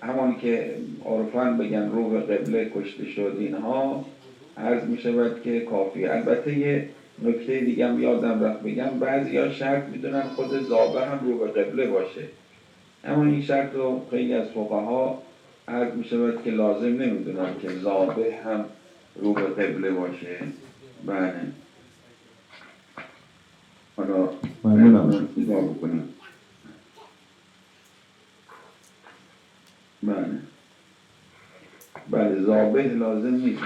همون که عرفاً بگن رو به قبله کشته شد اینها عرض می شود که کافیه. البته نکته دیگه هم یادم رفت بگم، بعضیا شرط میدونن خود زابه هم رو به قبله باشه، اما این شرط رو خیلی از فقها عرض می شود که لازم نمیدونن که زابه هم رو به قبله باشه. بله، حالا ممنونم. نگاه بکنیم. بله بله، زابه لازم نیست،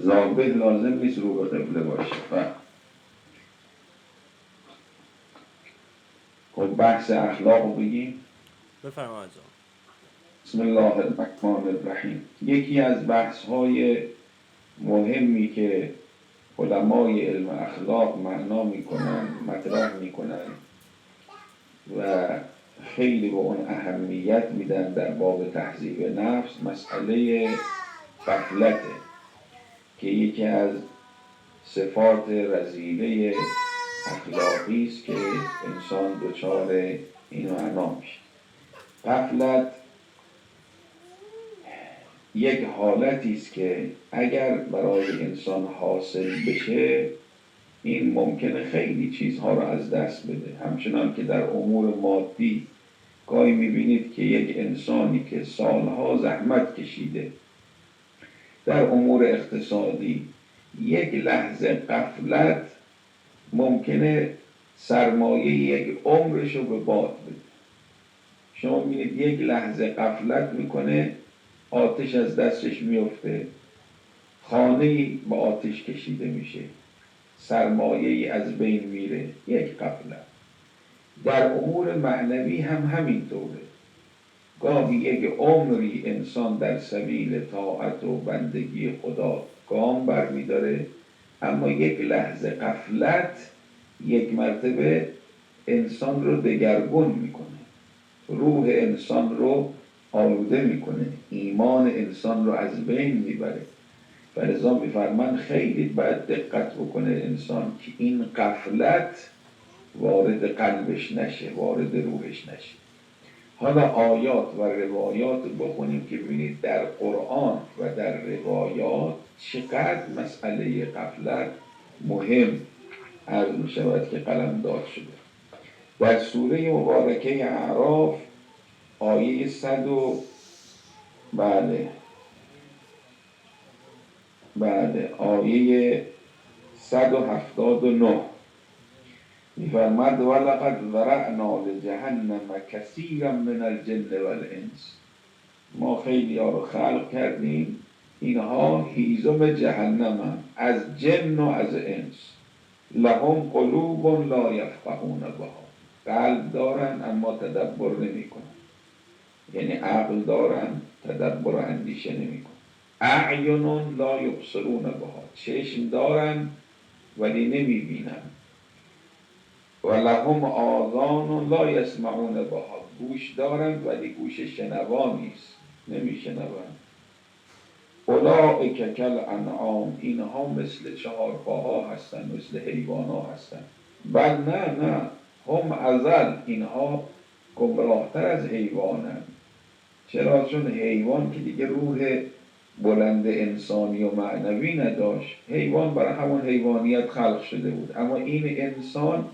زابه لازم نیست رو به قبله باشه. خب بحث اخلاق رو بگیم. بفرمایید آقا. بسم الله الرحمن الرحیم. یکی از بحث های مهمی که علمای علم اخلاق معنا میکنن، مطرح میکنن و خیلی به اون اهمیت میدن در باب تهذیب نفس، مسئله غفلته که یکی از صفات رذیله اخلاقی است که انسان دچار این معنا میشه. غفلت یک حالتی است که اگر برای انسان حاصل بشه این ممکنه خیلی چیزها رو از دست بده. همچنان که در امور مادی گاهی میبینید که یک انسانی که سالها زحمت کشیده، در امور اقتصادی یک لحظه غفلت ممکنه سرمایه یک عمرش رو به باد بده. شما میبینید یک لحظه غفلت میکنه، آتش از دستش میفته، خانه‌ای با آتش کشیده میشه، سرمایه‌ای از بین میره، یک غفلت. در امور معنوی هم همینطوره. گاهی یک عمری انسان در سبیل طاعت و بندگی خدا گام برمیداره، اما یک لحظه غفلت یک مرتبه انسان رو دگرگون میکنه، روح انسان رو آلوده میکنه، ایمان انسان رو از بین میبره. فلذا میفرمان خیلی باید دقت بکنه انسان که این غفلت وارد قلبش نشه، وارد روحش نشه. حالا آیات و روایات بخونیم که ببینید در قرآن و در روایات چقدر مسئله غفلت مهم عرض می شود که قلمداد شده. در سوره مبارکه اعراف آیه 100 آیه 179 می‌فرماید ولقد ذرأنا لجهنم کثیرا من الجن والانس. ما خیلی ها رو خلق کردیم، اینها هیزم جهنم هم، از جن و از انس. لهم قلوب لا یفقهون بها، قلب دارن اما تدبر نمی کنن، یعنی عقل دارن تدبر و اندیشه نمی کنن. اعین لا یبصرون بها، چشم دارن ولی نمی بینن. و لهم آذان لا یسمعون بها، گوش دارند ولی گوش شنوا نیست، نمی شنوند. اولئک کالانعام، اینها مثل چهارپاها هستند، مثل حیوانها هستند. بل نه، هم اضل، اینها گمراهتر از حیوانند. چرا؟ چون حیوان که دیگه روح بلند انسانی و معنوی نداشت، حیوان برای همون حیوانیت خلق شده بود، اما این انسان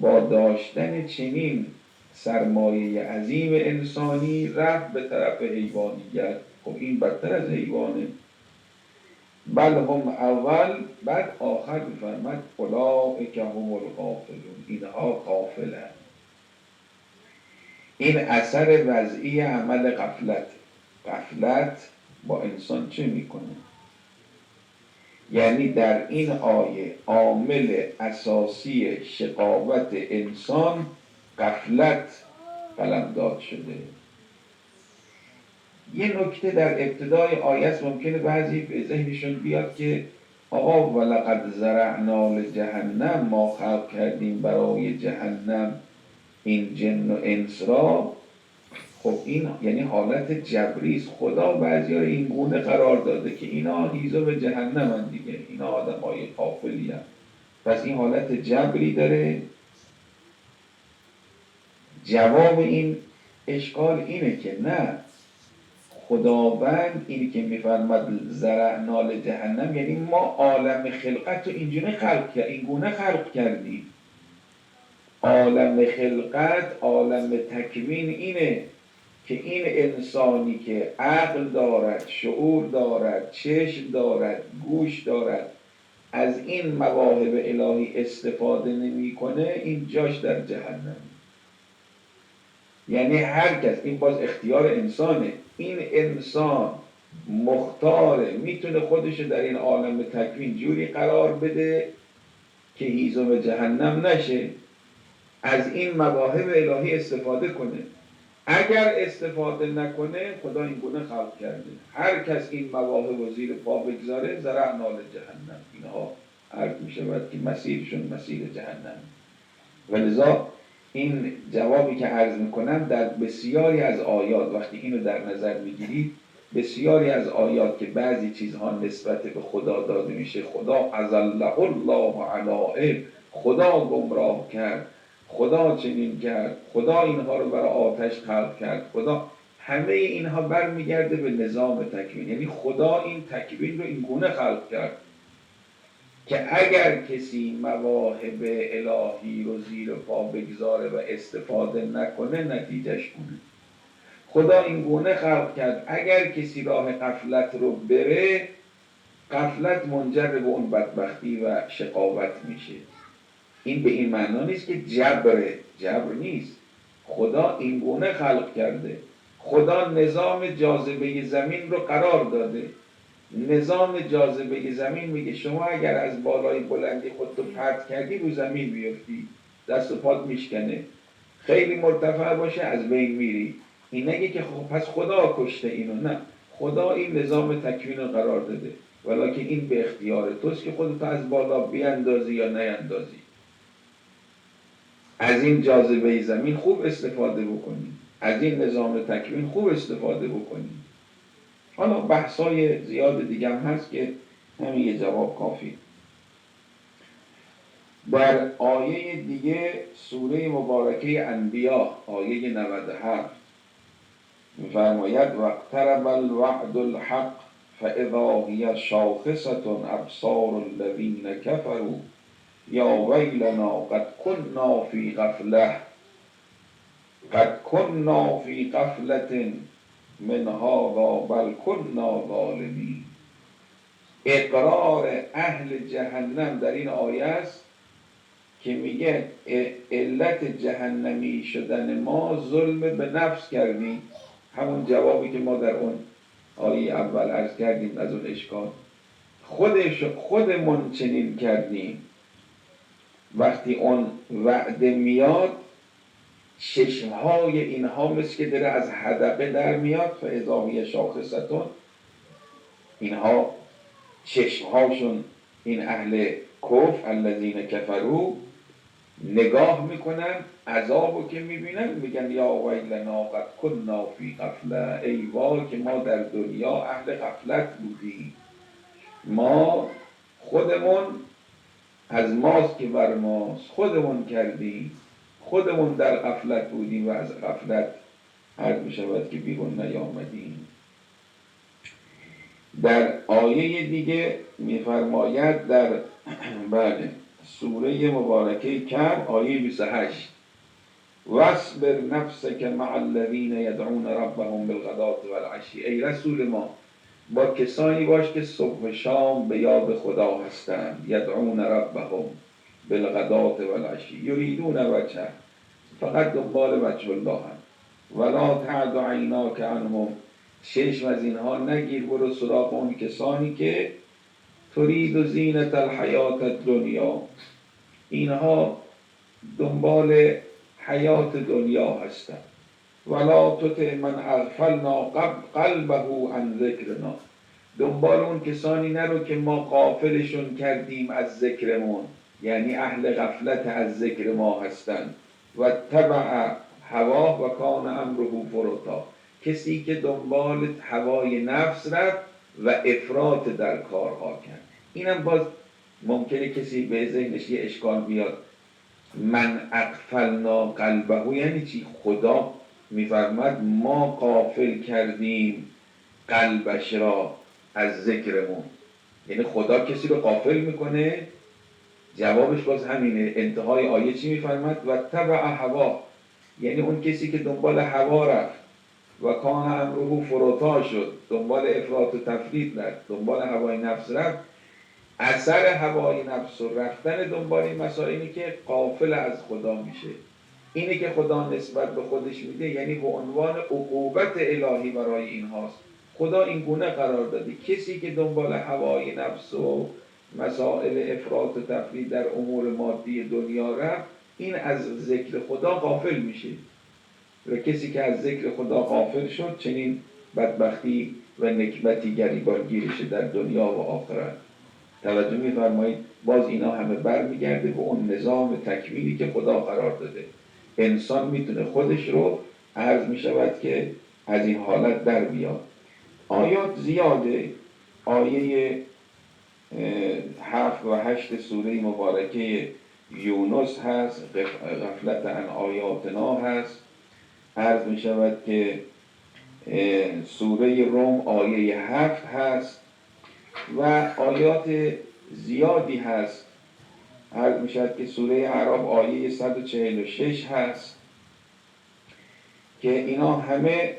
با داشتن چنین سرمایه عظیم انسانی رفت به طرف حیوانیت. خب این بدتر از حیوانه. بل هم اول، بعد آخر می‌فرماد اولئک هم الغافلون، اینها غافلند. این اثر وضعی عمل غفلت. غفلت با انسان چه میکنه؟ یعنی در این آیه عامل اساسی شقاوت انسان غفلت قلمداد شده. یه نکته در ابتدای آیه است، ممکنه بعضی به ذهنشون بیاد که آقا ولقد ذرأنا لجهنم، ما خلق کردیم برای جهنم این جن و انس را. خب این یعنی حالت جبری است. خدا بعضی ها این گونه قرار داده که اینا هیزم جهنم هم دیگه، اینا آدم های غافلی هم. پس این حالت جبری داره. جواب این اشکال اینه که نه، خداوند اینی که میفرماد زرعنا لجهنم، یعنی ما عالم خلقت رو اینجوری خلق کرد، این گونه خلق کردیم. عالم خلقت، عالم تکوین اینه که این انسانی که عقل دارد، شعور دارد، چشم دارد، گوش دارد، از این مواهب الهی استفاده نمیکنه، این جاش در جهنم. یعنی هر کس، این باز اختیار انسانه، این انسان مختاره، میتونه خودش در این عالم تکوین جوری قرار بده که هیزم جهنم نشه، از این مواهب الهی استفاده کنه. اگر استفاده نکنه، خدا این گونه خلق کرده، هر کس این مواهب و زیر پا بگذاره زرعنا لجهنم، اینها عرض می شود که مسیرشون مسیر جهنم. ولذا این جوابی که عرض میکنم در بسیاری از آیات، وقتی اینو در نظر میگیرید، بسیاری از آیات که بعضی چیزها نسبت به خدا داده میشه، خدا اضله الله علی، خدا گمراه کرد، خدا چنین کرد، خدا اینها رو برای آتش خلق کرد، خدا، همه اینها برمیگرده به نظام تکوین. یعنی خدا این تکوین رو این گونه خلق کرد که اگر کسی مواهب الهی رو زیر پا بگذاره و استفاده نکنه، نتیجهش کنه. خدا این گونه خلق کرد اگر کسی راه غفلت رو بره، غفلت منجر به اون بدبختی و شقاوت میشه. این به این معنا نیست که جبر نیست، خدا این گونه خلق کرده. خدا نظام جاذبه زمین رو قرار داده. نظام جاذبه زمین میگه شما اگر از بالای بلندی خودتو پرت کردی رو زمین بیفتی، دست و پات میشکنه، خیلی مرتفع باشه از بین میری. این نگه که خب پس خدا کشته اینو، نه، خدا این نظام تکوین رو قرار داده، ولیکن این به اختیار توست که خودتو از بالا بیاندازی یا نیندازی. از این جاذبه زمین خوب استفاده بکنی، از این نظام تکوین خوب استفاده بکنی. حالا بحثای زیاد دیگه هم هست که همین یه جواب کافی. در آیه دیگه سوره مبارکه انبیا آیه 97 می‌فرماید واقترب الوعد الحق فاذا هی شاخصة ابصار الذین کفروا یا ویلنا قد كنا فی غفلة من هذا بل كنا ظالمین. اقرار اهل جهنم در این آیه است که میگه علت جهنمی شدن ما ظلم به نفس کردیم، همون جوابی که ما در اون آیه اول عرض کردیم از اون اشکال. خودمون چنین کردیم. وقتی اون وعده میاد، چشمهای اینها مثل که داره از حدقه در میاد، فاذا هی شاخصة، اینها چشمهاشون، این اهل کفر الذین کفروا، نگاه میکنن عذابو که میبینن میگن یا ویلنا قد كنا فی غفلة، ای وای که ما در دنیا اهل غفلت بودیم، ما خودمون از ماست که بر ماست، خودمون کردیم، خودمون در غفلت بودیم و از غفلت عرض میشود که بیرون نیامدیم. در آیه دیگه میفرماید در بله سوره مبارکه کهف آیه 28 واصبر نفسک مع الذین یدعون ربهم بالغداة والعشی، ای رسول ما با کسانی باش که صبح و شام به یاد خدا هستند، یدعون ربهم بالغداة والعشی یریدون وجهه، فقط دنبال وجه الله هم. ولا تعد عیناک عنهم، چشم از اینها نگیر، برو سراغ اون کسانی که ترید زینت الحیات الدنیا، اینها دنبال حیات دنیا هستند. ولا تطع من اغفلنا قلبه عن ذکرنا، دنبال اون کسانی نرو که ما غافلشون کردیم از ذکرمون، یعنی اهل غفلت از ذکر ما هستند. و تبع هواه و کان امره فرطا، کسی که دنبال هوای نفس رفت و افراط در کارها کرد. اینم باز ممکنه کسی به ذهنش یه اشکال بیاد، من اغفلنا قلبه یعنی چی؟ خدا میفرماد ما غافل کردیم قلبش را از ذکرمون. یعنی خدا کسی رو غافل میکنه، جوابش باز همینه. انتهای آیه چی میفرماد؟ و تبع هوا، یعنی اون کسی که دنبال هوا رفت و کان امره فرطا شد، دنبال افراط و تفرید رفت، دنبال هوای نفس رفت، اثر هوای نفس و رفتن دنبال این مسائلی که غافل از خدا میشه. اینه که خدا نسبت به خودش میده، یعنی به عنوان عقوبت الهی برای این هاست. خدا این گونه قرار داده کسی که دنبال هوای نفس و مسائل افراط و تفرید در امور مادی دنیا رفت، این از ذکر خدا غافل میشه. و کسی که از ذکر خدا غافل شد، چنین بدبختی و نکبتی گریبانگیرشه در دنیا و آخرت. توجه می‌فرمایید؟ باز اینا همه برمیگرده به اون نظام تکوینی که خدا قرار داده. انسان میتونه خودش رو، عرض میشود که از این حالت در بیاد. آیات زیاده. آیه 7 و 8 سوره مبارکه یونس هست، غفلت عن آیاتنا هست. عرض میشود که سوره روم آیه 7 هست و آیات زیادی هست. عرض میشود که سوره اعراف آیه 146 هست که اینا همه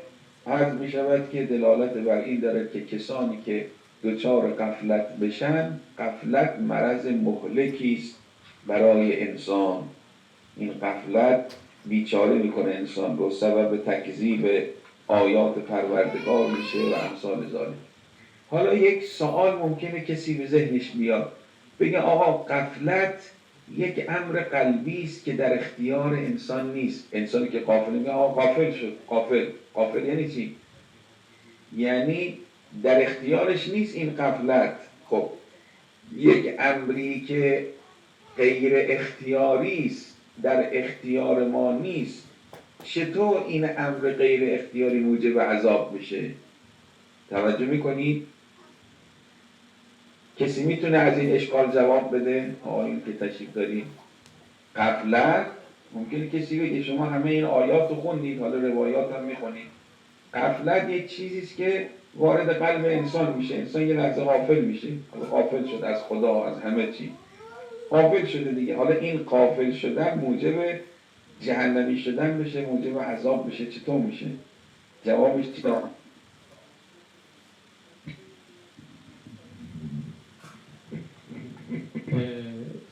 عرض میشود که دلالت بر این دارد که کسانی که دچار غفلت بشن، غفلت مرض مهلکی است برای انسان. این غفلت بیچاره میکنه انسان رو، سبب تکذیب آیات پروردگار میشه و امثال ذالک. حالا یک سوال ممکنه کسی به ذهنش بیاد، بگه آقا غفلت یک امر قلبی است که در اختیار انسان نیست. انسانی که غافل میگه آقا غافل شد. غافل یعنی چی؟ یعنی در اختیارش نیست این غفلت. خب یک امری که غیر اختیاری است، در اختیار ما نیست، چطور این امر غیر اختیاری موجب عذاب بشه؟ توجه میکنید؟ کسی میتونه از این اشکال جواب بده؟ آقایون که تشریف دارید. غفلت ممکنه کسی بگه شما همه این آیات رو خوندید، حالا روایات هم میخونید. غفلت یک چیزیست که وارد قلب انسان میشه، انسان یه لحظه غافل میشه، غافل شد از خدا، از همه چی غافل شده دیگه. حالا این غافل شدن موجب جهنمی شدن بشه، موجب عذاب بشه، چطور میشه؟ جوابش چی داره؟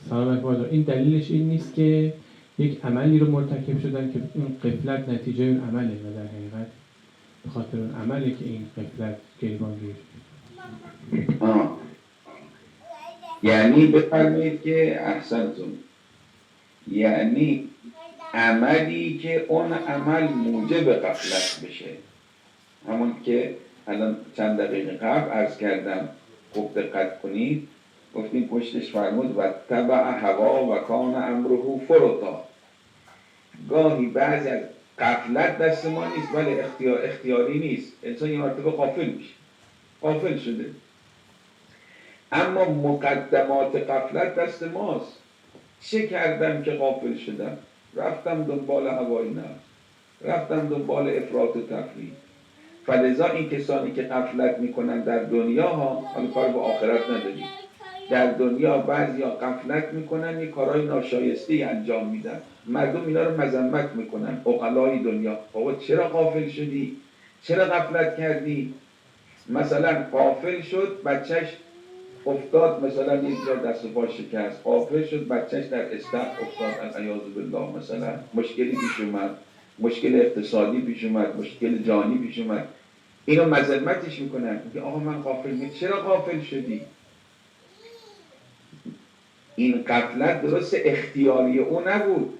سلام علیکم. این دلیلش این نیست که یک عملی رو مرتکب شدن که این غفلت نتیجه اون عمله و در حقیقت به خاطر اون عمله که این غفلت گریبانگیر شد. یعنی بفرمایید که احسنتون، یعنی عملی که اون عمل موجب غفلت بشه، همون که الان چند دقیقه قبل عرض کردم، خوب دقت کنید، گفتیم پشتش فرمود و تبع هوا و کان امره فرطا. گاهی بعضی از غفلت دست ما نیست، ولی اختیاری نیست، انسان یه مرتبه غافل میشه، غافل شده، اما مقدمات غفلت دست ماست. چه کردم که غافل شدم؟ رفتم دنبال هوای نفس، رفتم دنبال افراط و تفرید. فلذا این کسانی که غفلت میکنن در دنیا ها، حالا کار به آخرت نداریم، در دنیا بعضیا غفلت میکنن، یه کارهای ناشایسته انجام میدن، مردم اینا رو مذمت میکنن، عقلای دنیا. بابا چرا غافل شدی؟ چرا غفلت کردی؟ مثلا غافل شد بچهش افتاد، مثلا یک جا دست و پا شکست، غافل شد بچهش در استخر افتاد، عیاذ بالله، مثلا مشکلی پیش اومد، مشکل اقتصادی پیش اومد، مشکل جانی پیش اومد، اینو مذمتش میکنن، میگه آقا من غافل میکنم. چرا غافل شدی؟ این غفلت درست اختیاری او نبود،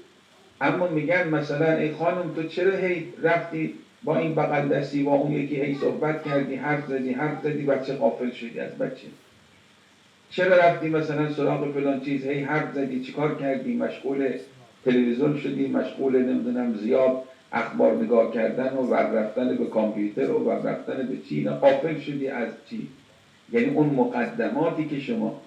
اما میگن مثلا ای خانم تو چرا هی رفتی با این بغل دستی با اون یکی هی صحبت کردی، حرف زدی، بچه غافل شدی از بچه. چرا رفتی مثلا سراغ فلان چیز، هی حرف زدی، چیکار کردی، مشغول تلویزیون شدی، مشغول نمیدونم زیاد اخبار نگاه کردن و رفتن به کامپیوتر و رفتن به چی، غافل شدی از چی؟ یعنی اون مقدماتی که شما،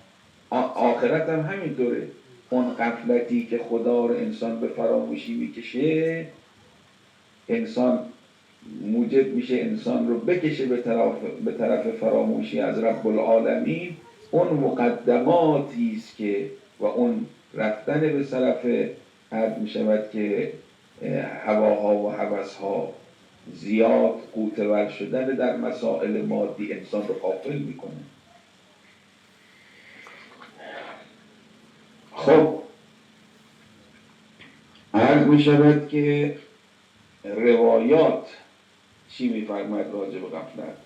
آخرت هم همینطوره، اون غفلتی که خدا رو انسان به فراموشی میکشه، انسان موجب میشه انسان رو بکشه به طرف فراموشی از رب العالمین، اون مقدماتی است که و اون رفتن به طرف عرض میشود که هواها و هوسها زیاد غوطه‌ور شدن در مسائل مادی انسان رو غافل میکنه. خب عرض میشود که روایات چی میفرماید راجع به غفلت؟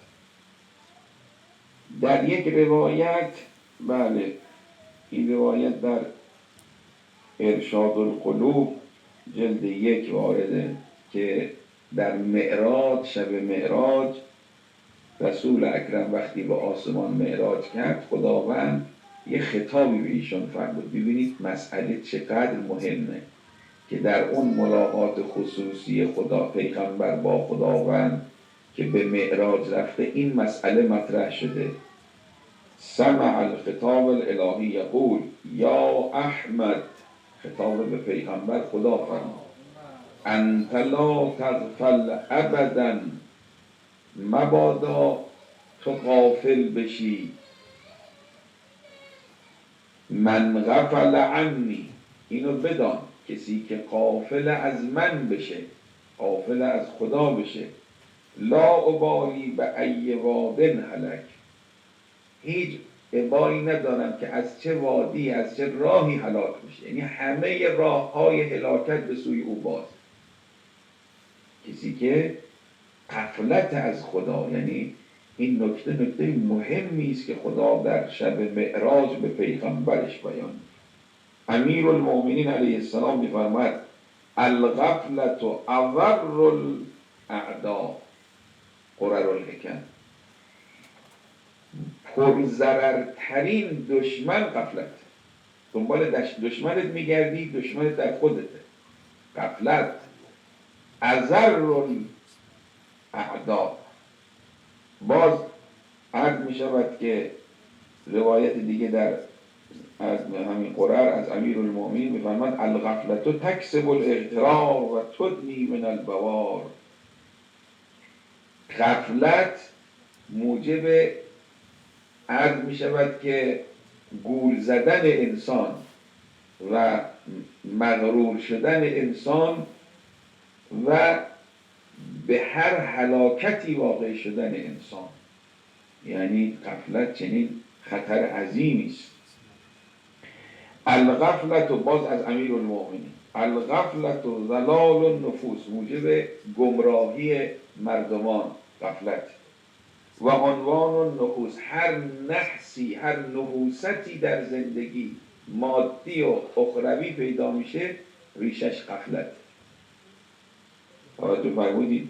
در یک روایت، بله این روایت در ارشاد القلوب جلد 1 وارده که در معراج، شب معراج رسول اکرم وقتی به آسمان معراج کرد، خداوند یه خطابی به ایشان فرمود. ببینید مسئله چقدر مهمه که در اون ملاقات خصوصی خدا پیغمبر با خداوند که به معراج رفته این مسئله مطرح شده. سمع الخطاب الالهی یقول یا احمد، خطاب به پیغمبر خدا فرمود انت لا تغفل ابدا، مبادا تو غافل بشی، من غفل عنی، اینو بدان کسی که غافل از من بشه، غافل از خدا بشه، لا ابالی به ای وادن هلک، هیچ ابایی ندارم که از چه وادی، از چه راهی هلاک میشه، یعنی همه راه های هلاکت به سوی او باز. کسی که غفلت از خدا، یعنی این نکته مهمی است که خدا در شب معراج به پیغمبرش بیان. امیر المؤمنین علیه السلام می‌فرماید الغفلة اضر الاعداء قرر الحکم، پرضررترین دشمن غفلت. دنبال دشمنت میگردی، دشمنت در خودته. غفلت اضر الاعداء. باز عرض می شود که روایت دیگه در از همین قرر از امیر المؤمنین میفرماد الغفلت تکسب الاغترار و تدنی من البوار. غفلت موجب عرض می شود که گول زدن انسان و مغرور شدن انسان و به هر هلاکتی واقع شدن انسان. یعنی غفلت چنین خطر عظیمی است. الغفلت، باز از امیر المؤمنین، الغفلت ضلال النفوس، موجب گمراهی مردمان غفلت، و عنوان النحوس، هر نحسی، هر نحوستی در زندگی مادی و اخروی پیدا میشه ریشش غفلت. توجه فرمودید؟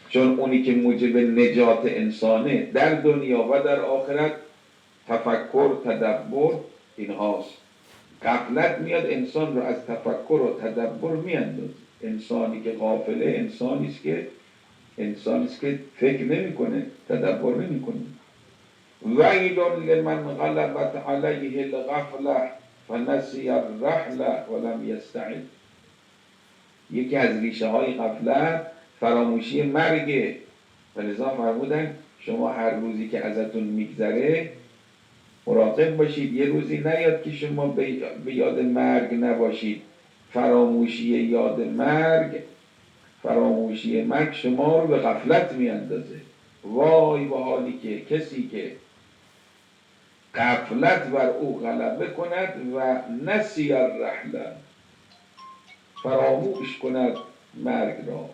چون اونی که موجب نجات انسانه در دنیا و در آخرت تفکر، تدبر، اینهاست. غفلت میاد انسان رو از تفکر و تدبر میاندازه. انسانی که غافله انسانی است که فکر نمیکنه، تدبر نمیکنه. ویل لمن غلبت علیه الغفله فنسی الرحله ولم یستعد. یکی از ریشه های غفلت فراموشی مرگه. و لذا فرمودن شما هر روزی که ازتون میگذره مراقب باشید، یه روزی نیاد که شما به یاد مرگ نباشید. فراموشی یاد مرگ، فراموشی مرگ شما رو به غفلت میاندازه. وای به حالی که کسی که غفلت بر او غلبه کند و نسی الرحله، فراموش کند مرگ را،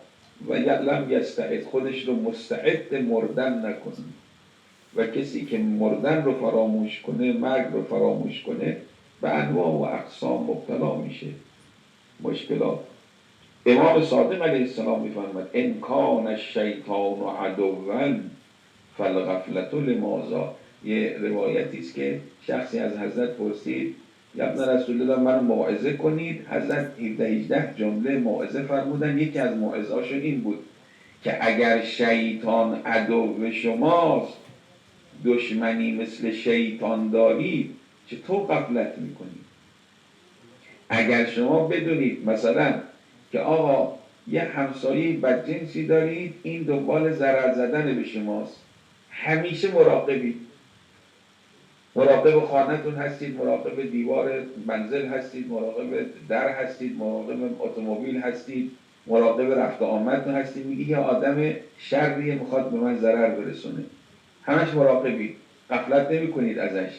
و لم یستعد، خودش رو مستعد مردن نکنه. و کسی که مردن رو فراموش کنه، مرگ رو فراموش کنه، به انواع و اقسام مبتلا میشه، مشکلات. امام صادق علیه السلام میفرماید ان کان الشیطان عدوا فالغفلة لماذا. یه روایتی است که شخصی از حضرت پرسید یا ابن رسول الله من موعظه کنید. حضرت 17-18 جمله موعظه فرمودن. یکی از موعظه‌هاشون این بود که اگر شیطان عدو شماست، دشمنی مثل شیطان دارید، چطور غفلت میکنید؟ اگر شما بدونید مثلا که آقا یه همسایه بدجنسی دارید، این دنبال ضرر زدن به شماست، همیشه مراقبید. مراقب خانه‌تون هستید، مراقب دیوار منزل هستید، مراقب در هستید، مراقب اتومبیل هستید، مراقب رفت و آمدتون هستید. میگه یه آدم شریه میخواد به من ضرر برسونه. همش مراقبید، غفلت نمی کنید ازش.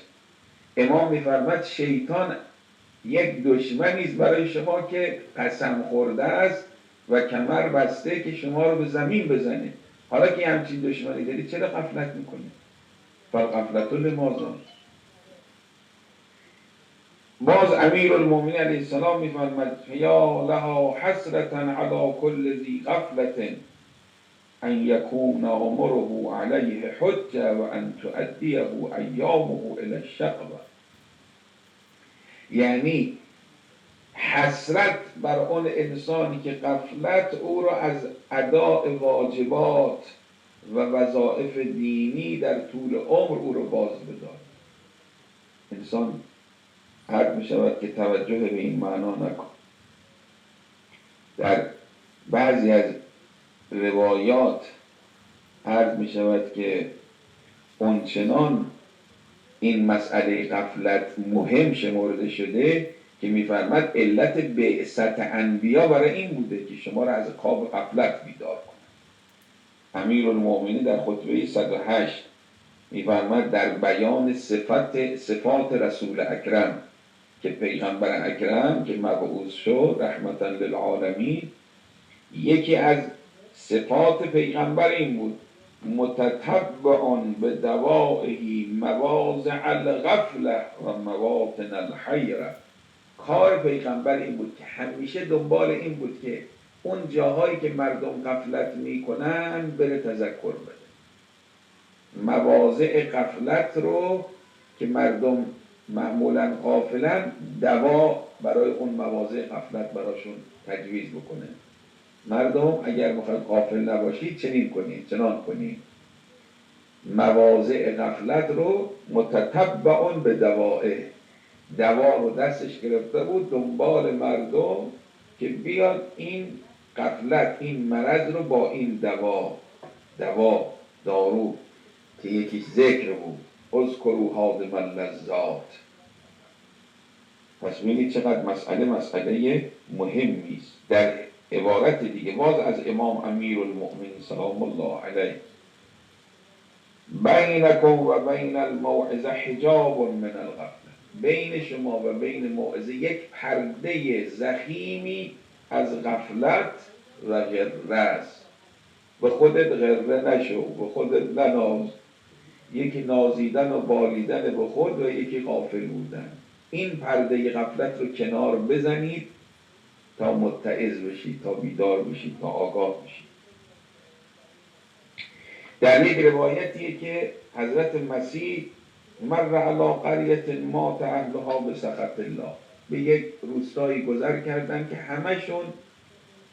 امام میفرماد شیطان یک دشمنی است برای شما که قسم خورده است و کمر بسته که شما رو به زمین بزنه. حالا که همچین دشمنی دارید چرا غفلت میکنید؟ فالغفلة لماذا؟ باز امیر المؤمنین علیه السلام میفرماد یا لها حسرة علی کل ذی غفلة ان یکون عمره علیه حجه و ان تؤدیه ایامه الی الشقوه. یعنی حسرت بر اون انسانی که غفلت او را از اداء واجبات و وظایف دینی در طول عمر او را باز بدارد. انسان حد می شود که توجه به این معنا نکن. در بعضی از روایات عرض می شود که اونچنان این مسئله غفلت مهم شمرده شده که میفرماد علت بعثت انبیا برای این بوده که شما را از خواب غفلت بیدار کنه. امیرالمؤمنین در خطبه 108 میفرماد در بیان صفات رسول اکرم که پیغمبر اکرم که مبعوث شد رحمتا للعالمین، یکی از صفات پیغمبر این بود متتبعون به دوائه مواضع الغفله و مواطن الحیره. کار پیغمبر این بود که همیشه دنبال این بود که اون جاهایی که مردم غفلت میکنن بره تذکر بده. مواضع غفلت رو که مردم معمولا غافلن دوا برای اون مواضع غفلت براشون تجویز بکنه. مردم اگر میخواید غافل نباشید چنین کنید، چنان کنید. مواضع غفلت رو متتبعون به دوائه، دوا رو دستش گرفته بود دنبال مردم که بیاد این غفلت این مرض رو با این دوا دارو که یکیش ذکر بود اذکروا حادم اللذات. پس ببینید چقدر مسئله مهمی است. در عبارت دیگه باز از امام امیرالمؤمنین سلام الله علیه بینکم و بین الموعظه حجاب من الغفله، بین شما و بین موعظه یک پرده ضخیمی از غفلت و غره است. به خودت غره نشو، به خودت نناز. یکی نازیدن و بالیدن به خود و یکی غافل بودن. این پرده غفلت رو کنار بزنید تا متعظ بشید، تا بیدار بشید، تا آگاه بشید. در یک روایتیه که حضرت مسیح مر علی قریة مات اهلها بسخط الله، به یک روستایی گذر کردن که همشون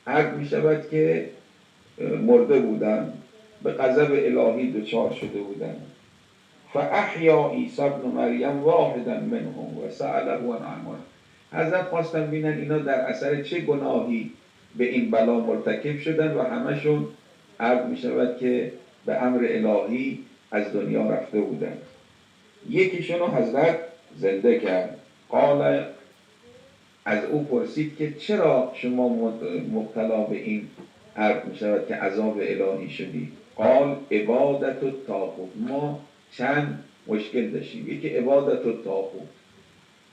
عرض می شود که مرده بودن، به غضب الهی دچار شده بودن. فاحیا عیسی ابن مریم واحدا منهم و سأله عن اعمالهم. حضرت خواستن بینن اینا در اثر چه گناهی به این بلا مرتکب شدن و همشون عرض می شود که به امر الهی از دنیا رفته بودن. یکیشون رو حضرت زنده کرد. قال، از او پرسید که چرا شما مبتلا به این عرض می شود که عذاب الهی شدید؟ قال عبادت الطاغوت، ما چند مشکل داشتیم. یکی عبادت الطاغوت،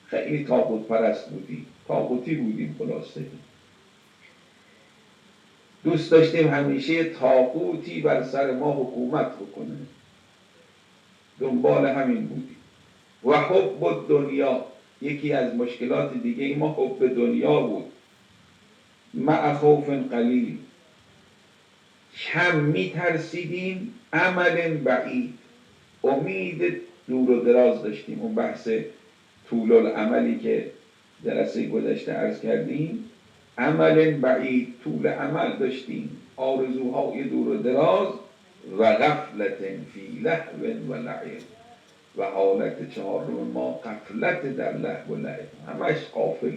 خیلی طاغوت پرست بودیم، طاغوتی بودیم، خلاصه دوست داشتیم همیشه طاغوتی بر سر ما حکومت بکنه، دنبال همین بودیم. و حب الدنیا، یکی از مشکلات دیگه ما حب دنیا بود. مع خوف قلیل، کم میترسیدیم، عمل بعید، امید دور و دراز داشتیم. اون بحث طول العملی که جلسه گذشته عرض کردیم، عمل بعید، طول عمل داشتیم، آرزوهای دور و دراز. و غفلت فی لهو و لعب، و حالت چهارم ما غفلت در لهو و لعب، همش غافل.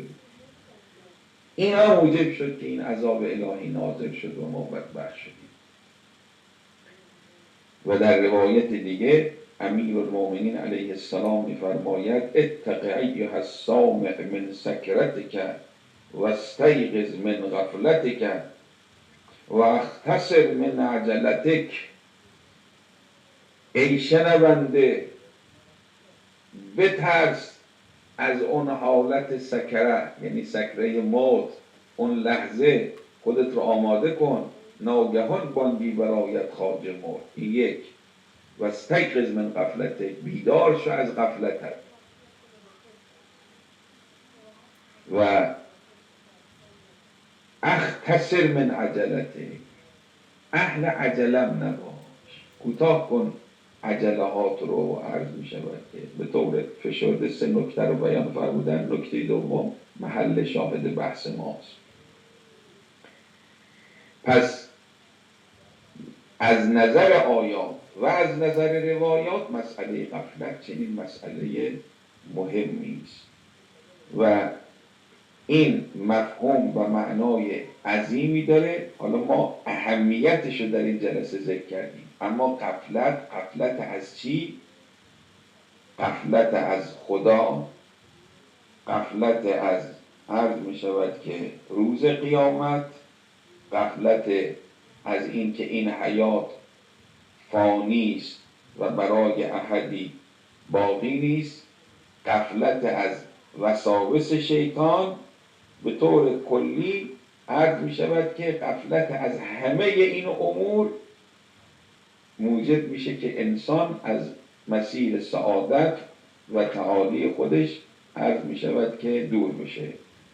اینا موجب شد که این عذاب الهی نازل شد و ما بدبخت شدیم. و در روایت دیگه امیرالمومنین علیه السلام می‌فرماید اتق ایها السامع من سکرتک و استیقظ من غفلتک و اختصر من عجلتک. ای شنونده بترس از اون حالت سکره، یعنی سکره موت، اون لحظه خودت رو آماده کن، ناگهان بانگی برایت خواجه مرد. این یک. و استیقظ من غفلتک، بیدار شو از غفلتت. و اختصر من عجلتک، اهل عجلم نباش، کوتاه کن عجله هات رو. عرض می شود که به طور فشرده 3 نکته رو بیان فرمودن. نکته دوم محل شاهد بحث ماست. پس از نظر آیات و از نظر روایات مسئله غفلت چنین مسئله مهمی است و این مفهوم و معنای عظیمی داره. حالا ما اهمیتش رو در این جلسه ذکر کردیم، اما غفلت از چی؟ غفلت از خدا، غفلت از عرض می شود که روز قیامت، غفلت از این که این حیات فانی است و برای احدی باقی نیست، غفلت از وساوس شیطان. به طور کلی عرض می شود که غفلت از همه این امور موجب میشه که انسان از مسیر سعادت و تعالی خودش عرض می شود که دور بشه.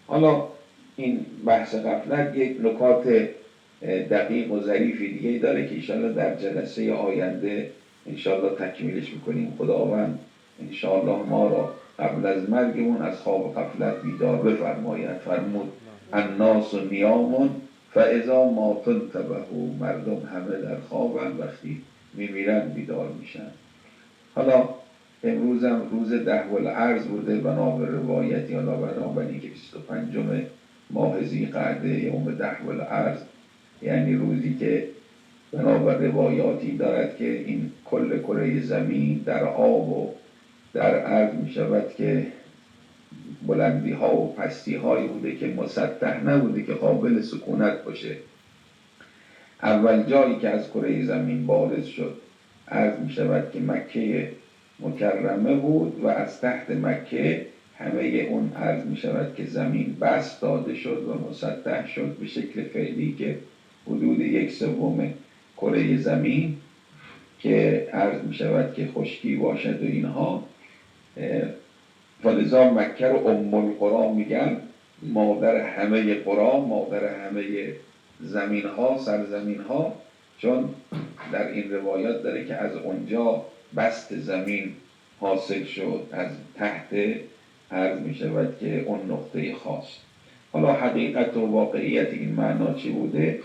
حالا این بحث غفلت یک نکات دقیق و ظریفی دیگه داره که انشاءالله در جلسه آینده انشاءالله تکمیلش میکنیم. خداوند انشاءالله ما را قبل از مرگمون از خواب غفلت بیدار بفرماید. فرمود الناس نیامون فاذا ما تنتبهوا، مردم همه در خوابن، وقتی میمیرن بیدار میشن. حالا امروزم روز دهو الارض بوده بنا به روایتی، حالا بنابراین که 25 ماه ذی‌قعده یوم دهو الارض، یعنی روزی که بنابر روایاتی دارد که این کل کره زمین در آب و در عرض می شود که بلندی ها و پستی هایی بوده که مسطح نبوده که قابل سکونت باشه. اول جایی که از کره زمین بارز شد عرض می شود که مکه مکرمه بود و از تحت مکه همه اون عرض می شود که زمین بست داده شد و مسطح شد به شکل فعلی که حدود 1/3 کره زمین که عرض می شود که خشکی باشد و اینها. فلذا مکه رو ام القری میگن، مادر همه قری، مادر همه زمین ها، سرزمین ها، چون در این روایات داره که از اونجا بست زمین حاصل شد، از تحت عرض می شود که اون نقطه خاص. حالا حقیقت و واقعیت این معنا چی بوده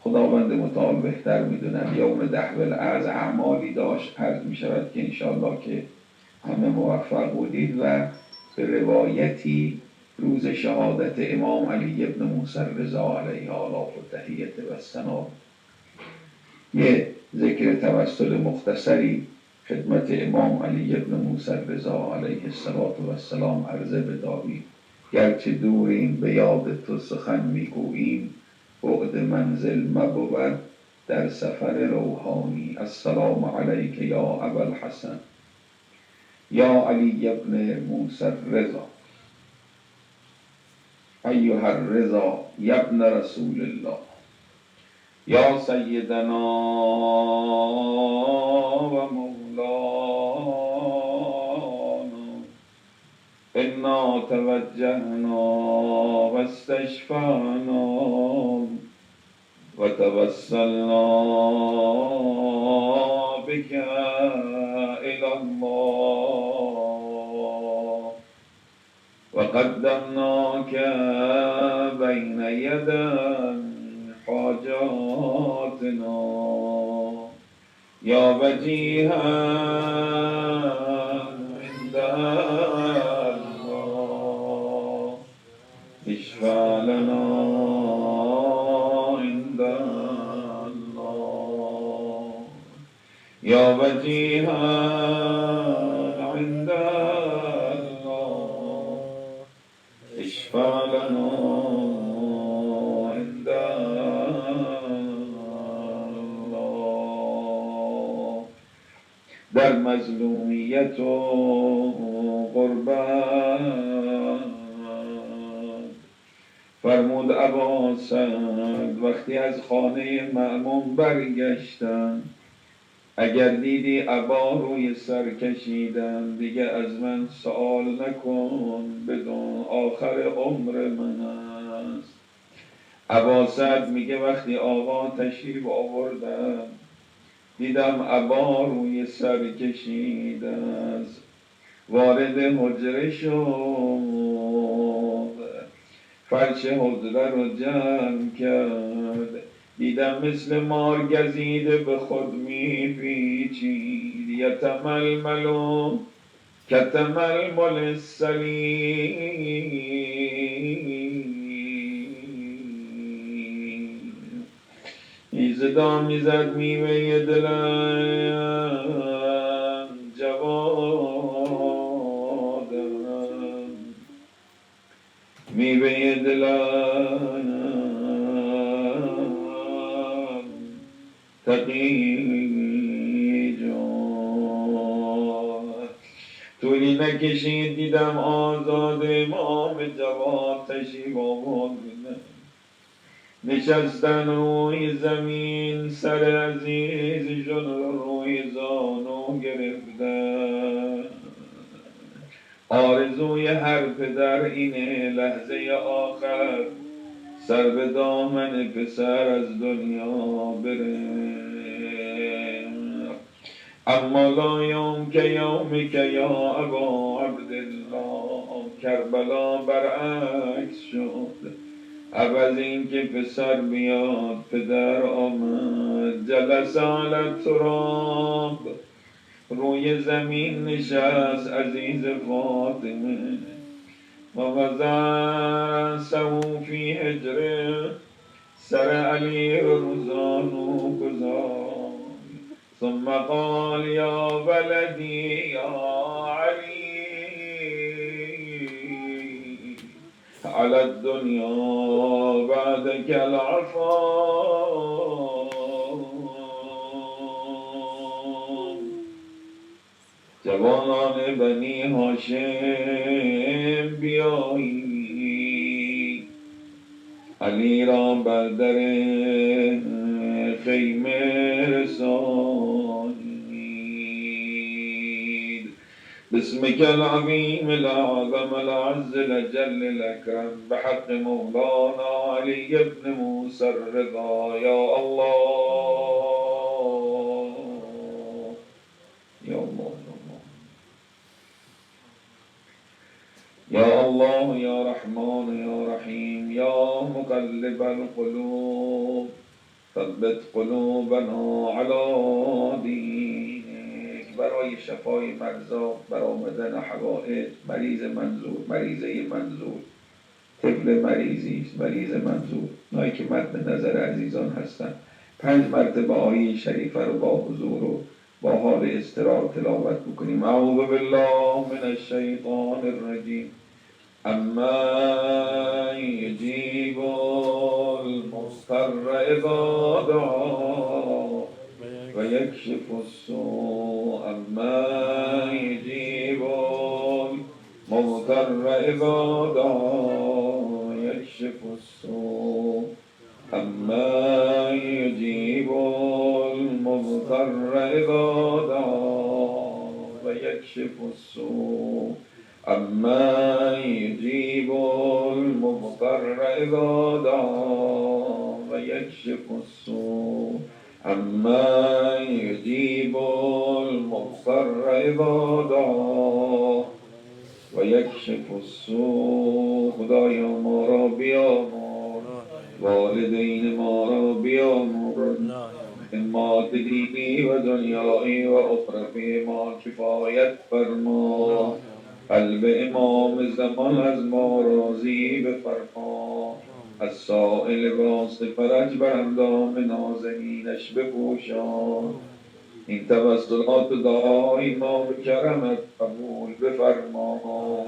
خداوند متعال بهتر میدونن. یوم دهو الارض اعمالی داشت، عرض می شود که انشاءالله که همه موفق بودید و به روایتی روز شهادت امام علی ابن موسی الرضا علیه آلاف و تحیت و السلام یه ذکر توسل مختصری خدمت امام علی ابن موسی الرضا علیه السلام عرضه بداریم. گرچه دوریم به یاد تو سخن میگوییم، بعد منزل مبود در سفر روحانی. السلام علیک یا ابوالحسن یا علی ابن موسی الرضا ایها الرضا یا ابن رسول الله یا سیدنا و مولانا انا توجهنا و استشفعنا و توسلنا بك الى الله و قدمناك بین یدی حاجاتنا یا وجیها عند الله اشفع حامیت و قربت. فرمود ابا سعد وقتی از خانه مأمون برگشتم، اگر دیدی ابا روی سر کشیدم، دیگه از من سوال نکن، بدون آخر عمر من است. ابا سعد میگه وقتی آقا تشریف آوردم، دیدم ابا روی سر کشیده است، وارد حجره شد، فرش حجره رو جمع کرد، دیدم مثل مار گزیده به خود میپیچید، یتململو کتململ السلیم. صدا میزد میوه دلم جوادم، میوه دلم تقی جان. طولی نکشید دیدم آزاد امام جواد تشریف آورد، نشستن روی زمین، سر عزیزشون روی زانو گرفتن. آرزوی هر پدر اینه لحظه آخر سر به دامن پسر از دنیا بره. اما لا یوم که یومک یا ابا عبدالله، کربلا برعکس شد. عوض این که پسر بیاد پدر آمد، جلس علی تراب، روی زمین نشست عزیز فاطمه، و وضع سو فی حجره، سر علی رو زانو گذار، ثم قال یا ولدی یا علی على الدنيا بعدك العفو. جوانان بنی هاشم بیایی، علی را بر در خیمه رسانید. باسمك العظيم الأعظم الأعز الأجل الأكرم، بحق مولانا علي بن موسى الرضا، يا الله يا الله يا الله يا رحمن يا رحيم، يا مقلب القلوب ثبت قلوبنا على دينك. برای شفای مرزا، برآمدن حوائج، مریض منظور، مریضه منظور، طفل مریضی است، مریض منظور، اونایی که مد نظر عزیزان هستند، 5 مرتبه آیه شریفه رو با حضور و با حال اضطرار تلاوت بکنیم. اعوذ بالله من الشیطان الرجیم. اما یجیب المضطر اذا دعا و یکشف السوء، اما یجیب المضطر اذا دعا یکشف السوء، اما یجیب المضطر اذا دعا و یکشف السوء، اما یجیب المضطر اذا دعا و یکشف السوء، اما یجیب المضطر اذا دعا و یکشف السوء. خدایا ما را بیامرز، والدین ما را بیامرز، مات دینی و دنیایی و اخروی ما کفایت فرما، قلب امام زمان از ما راضی بفرما، از سائل واسه فرج بر اندام نازنینش بپوشان. این توسلات دعای ما به کرمت قبول بفرما،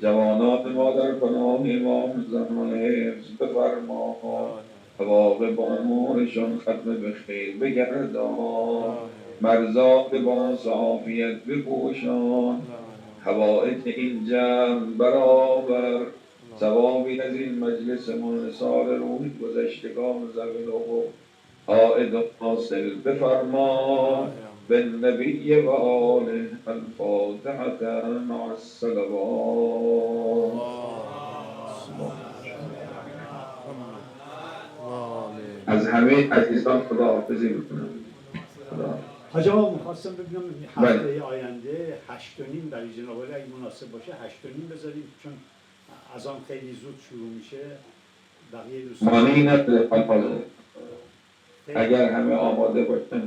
جوانات ما در پناه امام زمان حفظ بفرما، عواقب امورشان ختم به خیر بگردان. مرزاد با عافیت بپوشان، حوائج این جمع برابر، ثوابی از این مجلس منصار روی گذشتگان ذوی الحقوق عائد و حاصل بفرما. بالنبی و آله الفاتحة مع الصلوات. از همه عزیزان خداحافظی میکنم. خدا. حاج آقا میخواستم ببینم بله. هفته آینده 8:30 برای جناب عالی اگه مناسب باشه 8:30 بذاریم، چون از آن خیلی زود شروع میشه. بقیه دوستان مانعی نداره حاضر. خیلی- اگر همه آماده باشن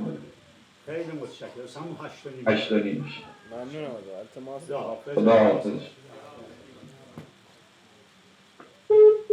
خیلی متشکرم. همون 8:30 8:30 میشه. ممنونم. التماس خداحافظ. خداحافظ.